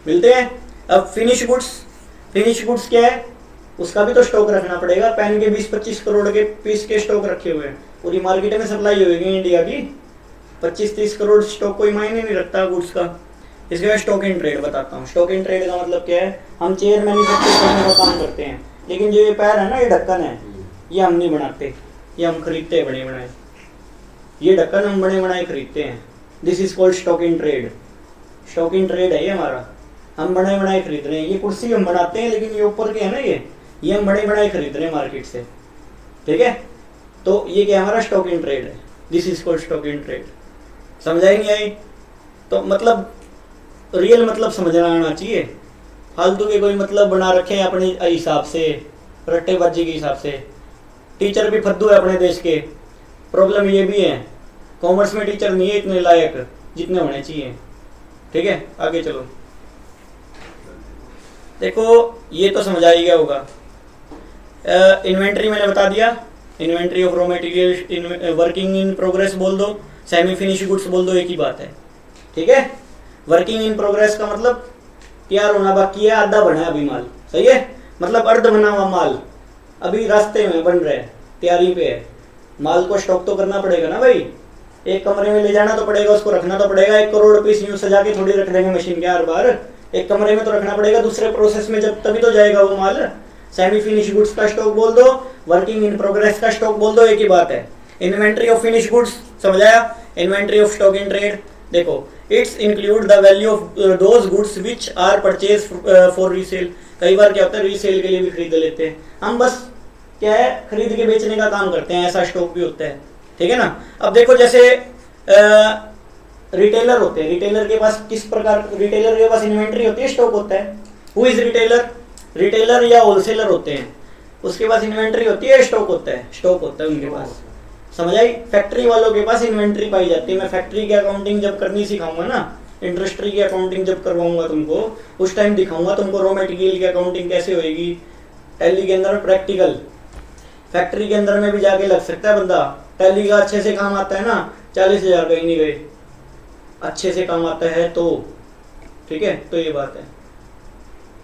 मिलते हैं। अब फिनिश गुड्स क्या है? उसका भी तो स्टॉक रखना पड़ेगा। पेन के 20-25 करोड़ के पीस के स्टॉक रखे हुए हैं, पूरी मार्केट में सप्लाई होगी इंडिया की, 25-30 करोड़ स्टॉक कोई मायने नहीं रखता गुड्स का। इसके बाद स्टॉक इन ट्रेड बताता हूँ। स्टॉक इन ट्रेड का मतलब क्या है? हम चेयर मैन्युफैक्चर करने का काम करते हैं, लेकिन जो ये पैर है ना, ये ढक्कन है, ये हम नहीं बनाते, ये हम खरीदते हैं बने बनाए। ये ढक्कन हम बने बनाए खरीदते हैं, this is called stock in trade. Stock in trade है ये हमारा, हम बने बनाए खरीद रहे हैं। ये कुर्सी हम बनाते हैं, लेकिन ये ऊपर के है ना, ये हम बने बनाए खरीद रहे हैं मार्केट से, ठीक है। तो ये क्या हमारा स्टॉक इन ट्रेड है, this is called stock in trade. समझाई नहीं आई? तो मतलब रियल मतलब समझना आना चाहिए, फालतू के कोई मतलब बना रखे हैं अपने हिसाब से, रट्टेबाजी के हिसाब से। टीचर भी फद्दू है अपने देश के। प्रॉब्लम ये भी है, कॉमर्स में टीचर नहीं है इतने लायक जितने होने चाहिए, ठीक है, आगे चलो। देखो ये तो समझ आ ही गया होगा। इन्वेंट्री मैंने बता दिया, inventory of raw material, working in progress बोल दो, सेमी फिनिश गुड्स बोल दो, एक ही बात है। ठीक है, वर्किंग इन प्रोग्रेस का मतलब तैयार होना बाकी है, आधा बना है अभी माल, सही है, मतलब अर्ध बना हुआ माल अभी रास्ते में बन रहा है, तैयारी पे है। माल को स्टॉक तो करना पड़ेगा ना भाई, एक कमरे में ले जाना तो पड़ेगा, उसको रखना तो पड़ेगा। 1 करोड़ पीस यूं सजा के थोड़ी रख देंगे मशीन के हर बार, एक कमरे में तो रखना पड़ेगा, दूसरे प्रोसेस में जब तभी तो जाएगा वो माल। सेमी फिनिश गुड्स का स्टॉक बोल दो, वर्किंग इन प्रोग्रेस का स्टॉक बोल दो, एक ही बात है। इन्वेंट्री ऑफ फिनिश गुड्स समझ आया, inventory of stock in trade, देखो its include the value of those goods which are purchase for resale. कई बार क्या होता है, रीसेल के लिए भी खरीद लेते हैं हम, बस क्या है खरीद के बेचने का काम करते हैं, ऐसा स्टॉक भी होता है। ठीक है ना। अब देखो जैसे रिटेलर होते हैं, रिटेलर के पास किस प्रकार, रिटेलर के पास इन्वेंट्री होती है, स्टॉक होता है। हु इज रिटेलर, रिटेलर या होलसेलर होते हैं, उसके पास इन्वेंट्री होती है, स्टॉक होता है, स्टॉक होता है उनके पास, समझ आई। फैक्ट्री वालों के पास इन्वेंट्री पाई जाती है। मैं फैक्ट्री की अकाउंटिंग जब करनी सिखाऊंगा ना, इंडस्ट्री की अकाउंटिंग जब करवाऊंगा तुमको, उस टाइम दिखाऊंगा तुमको रॉ मटेरियल की अकाउंटिंग कैसे होएगी। टैली के अंदर प्रैक्टिकल, फैक्ट्री के अंदर में भी जाके लग सकता है बंदा, टैली का अच्छे से काम आता है ना, 40,000 कहीं नहीं गए, अच्छे से काम आता है तो। ठीक है, तो ये बात है।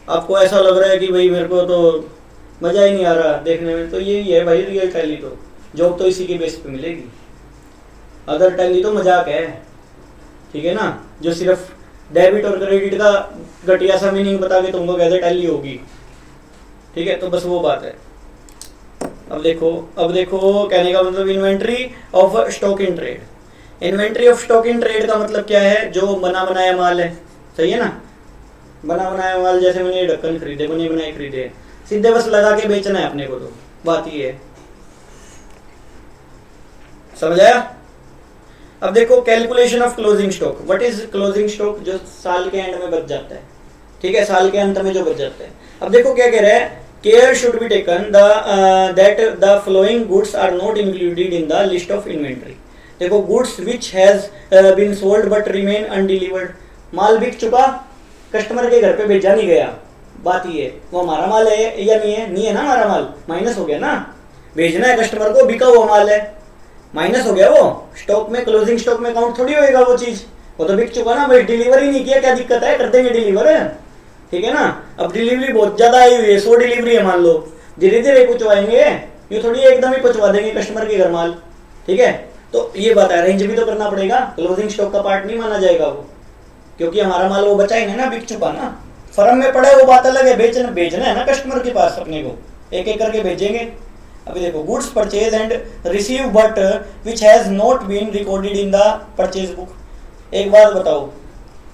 आपको ऐसा लग रहा है कि भाई मेरे को तो मजा ही नहीं आ रहा देखने में, तो यही है भाई रियल टैली, तो जॉब तो इसी के बेस पे मिलेगी। अदर टैली तो मजाक है, ठीक है ना, जो सिर्फ डेबिट और क्रेडिट का घटिया सा मीनिंग बता के तुमको कैसे टैली होगी। ठीक है, तो बस वो बात है। अब देखो कहने का मतलब inventory of stock in trade, inventory of stock in trade का मतलब क्या है, जो बना बनाया माल है, सही है ना। बना बनाया माल, जैसे मैंने ये ढक्कन खरीदे, बने बनाए खरीदे, सीधे बस लगा के बेचना है अपने को, तो बात ये है, समझ आया। अब देखो calculation of closing stock, what is closing stock, जो साल के एंड में बच जाता है। ठीक है, साल के अंत में जो बच जाता है। अब देखो क्या कह रहा है, care should be taken that the flowing goods are not included in the list of inventory. देखो goods which has been sold but remain undelivered, माल बिक चुका, कस्टमर के घर पे भेजा नहीं गया, बात ये है, वो हमारा माल है या नहीं है, नहीं है ना हमारा माल, माइनस हो गया ना। भेजना है कस्टमर को, बिका हुआ माल है, माइनस हो गया, वो स्टॉक में, क्लोजिंग स्टॉक में काउंट थोड़ी होएगा वो चीज, वो तो बिक चुका ना भाई, डिलीवरी नहीं किया, क्या दिक्कत है, कर देंगे डिलीवर, ठीक है ना। अब डिलीवरी बहुत ज्यादा आई हुई है, 100 डिलीवरी है मान लो, धीरे धीरे पहुंचवाएंगे, ये थोड़ी एकदम ही पहुंचवा देंगे कस्टमर के घर माल। ठीक है, तो ये बात है, अरेंज भी तो करना पड़ेगा, क्लोजिंग स्टॉक का पार्ट नहीं माना जाएगा वो, क्योंकि हमारा माल वो बचा ही नहीं ना, बिक चुका ना, फर्म में पड़ा है वो बात अलग है, बेचना है ना कस्टमर के पास, अपने को एक एक करके भेजेंगे। अभी देखो goods purchase and receive but which has not been recorded in the purchase book. एक बात बताओ,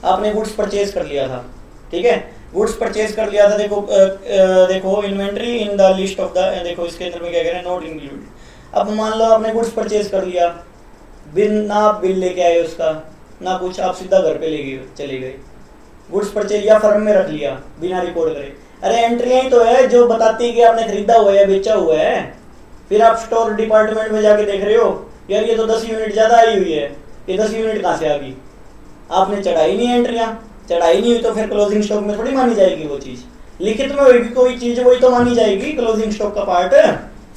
आपने गुड्स परचेज कर लिया था, ठीक है, गुड्स परचेज कर लिया था, देखो inventory in the list of the, देखो इसके अंदर में क्या कह रहे हैं, नॉट इंक्लूडेड। अब मान लो आपने गुड्स परचेज कर लिया, बिल ना बिल लेके आए उसका ना कुछ, आप सीधा घर पे ले गए, चले गए, गुड्स परचेज या फर्म में रख लिया बिना रिकॉर्ड करे। अरे एंट्रियां ही तो है जो बताती है कि आपने खरीदा हुआ है, बेचा हुआ है, फिर आप स्टोर डिपार्टमेंट में जाके देख रहे हो, यार ये तो 10 यूनिट ज्यादा आई हुई है, ये 10 यूनिट कहाँ से आ गई, आपने चढ़ाई नहीं, एंट्रियां चढ़ाई नहीं हुई, तो फिर क्लोजिंग स्टॉक में थोड़ी मानी जाएगी वो चीज, लिखित में होगी कोई चीज वही तो मानी जाएगी क्लोजिंग स्टॉक का पार्ट,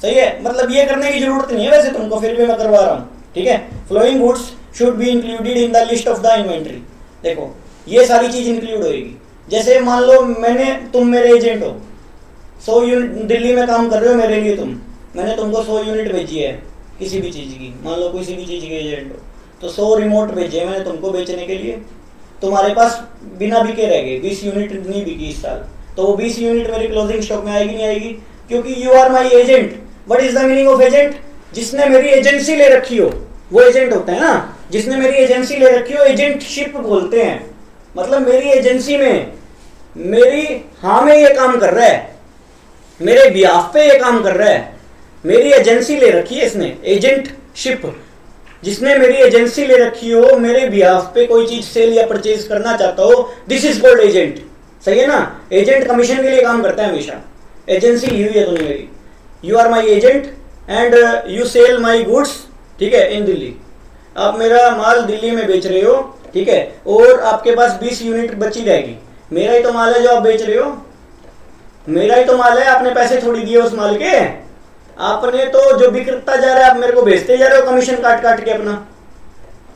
सही है। मतलब ये करने की जरूरत नहीं है वैसे तुमको, फिर भी मैं करवा रहा हूँ, ठीक है। Flowing goods should be included in the list of the inventory, देखो ये सारी चीज इंक्लूड होगी। जैसे मान लो तुम मेरे एजेंट हो, 100 यूनिट दिल्ली में काम कर रहे हो मेरे लिए, मैंने तुमको 100 यूनिट भेजी है किसी भी चीज की, मान लो किसी भी चीज के एजेंट हो, तो 100 रिमोट भेजे मैंने तुमको बेचने के लिए, तुम्हारे पास बिना बिके रह गए, 20 यूनिट नहीं बिकी इस साल, तो वो 20 यूनिट मेरी क्लोजिंग स्टॉक में आएगी नहीं आएगी, क्योंकि you are my agent. What is the meaning of agent, जिसने मेरी एजेंसी ले रखी हो वो एजेंट होता है ना, जिसने मेरी एजेंसी ले रखी हो एजेंटशिप बोलते हैं, मतलब मेरी एजेंसी में मेरी हाँ में ये काम कर रहा है, मेरे बिहाफ पे ये काम कर रहा है, मेरी एजेंसी ले रखी है इसने, एजेंटशिप, जिसने मेरी एजेंसी ले रखी हो, मेरे बिहाफ पे कोई चीज सेल या परचेज करना चाहता हो, दिस इज कॉल्ड एजेंट, सही है ना। एजेंट कमीशन के लिए काम करता है हमेशा, एजेंसी ली हुई है तूने मेरी, you are my agent and you sell my goods, ठीक है, इन दिल्ली, आप मेरा माल दिल्ली में बेच रहे हो, ठीक है, और आपके पास 20 यूनिट बची रहेगी। मेरा ही तो माल है जो आप बेच रहे हो, मेरा ही तो माल है, आपने पैसे थोड़ी दिए उस माल के, आपने तो जो बिकता जा रहा है आप मेरे को बेचते जा रहे हो कमीशन काट काट के अपना।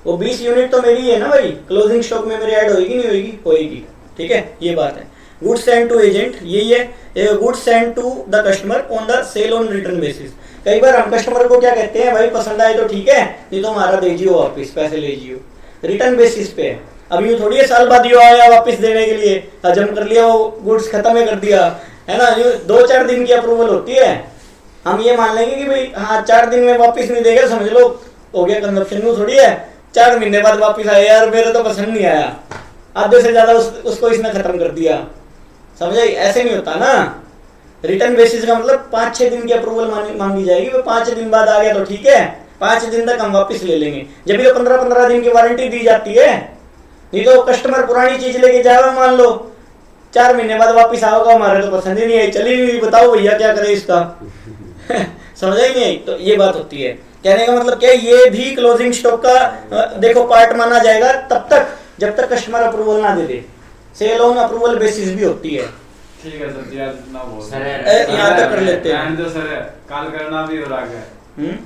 वो 20 यूनिट तो मेरी है ना भाई, क्लोजिंग स्टॉक में मेरी ऐड होगी नहीं होगी? होगी, ठीक है, ये बात है। गुड्स सेंड टू एजेंट यही है, goods send to the customer on the sale on return basis. कई बार हम कस्टमर को क्या कहते हैं, भाई पसंद आए तो ठीक है, नहीं तो हमारा दे जियो वापिस, पैसे ले जियो, रिटर्न बेसिस पे है। अब यूँ थोड़ी है साल बाद यो आया वापस देने के लिए, हजम कर लिया वो गुड्स खत्म ही कर दिया है ना, यूँ 2-4 दिन की अप्रूवल होती है। हम ये मान लेंगे कि भाई हाँ 4 दिन में वापस नहीं देगा, समझ लो हो गया कंजप्शन, यूँ थोड़ी है 4 महीने बाद वापस आया, यार मेरे तो पसंद नहीं आया, आधे से ज्यादा उसको इसने खत्म कर दिया, समझे? ऐसे नहीं होता ना। रिटर्न बेसिस का मतलब 5-6 दिन की अप्रूवल मांगी जाएगी, वो 5 दिन बाद आ गया तो ठीक है, 5 दिन तक हम वापस ले लेंगे। जब भी तो 15-15 दिन की वारंटी दी जाती है, नहीं तो कस्टमर पुरानी चीज लेके जाएगा, मान लो 4 महीने बाद वापस आओगे, हमारे तो पसंद ही नहीं आई, चली नहीं, बताओ भैया क्या करे इसका समझा ही नहीं आई। तो ये बात होती है, कहने का मतलब क्या, ये भी क्लोजिंग स्टॉक का देखो पार्ट माना जाएगा तब तक जब तक कस्टमर अप्रूवल ना दे दे। सेल ऑन अप्रूवल बेसिस भी होती है। ठीक है सर जी, आज इतना बहुत सर, यहाँ तक कर लेते हैं। सर, कॉल करना भी हो रहा है।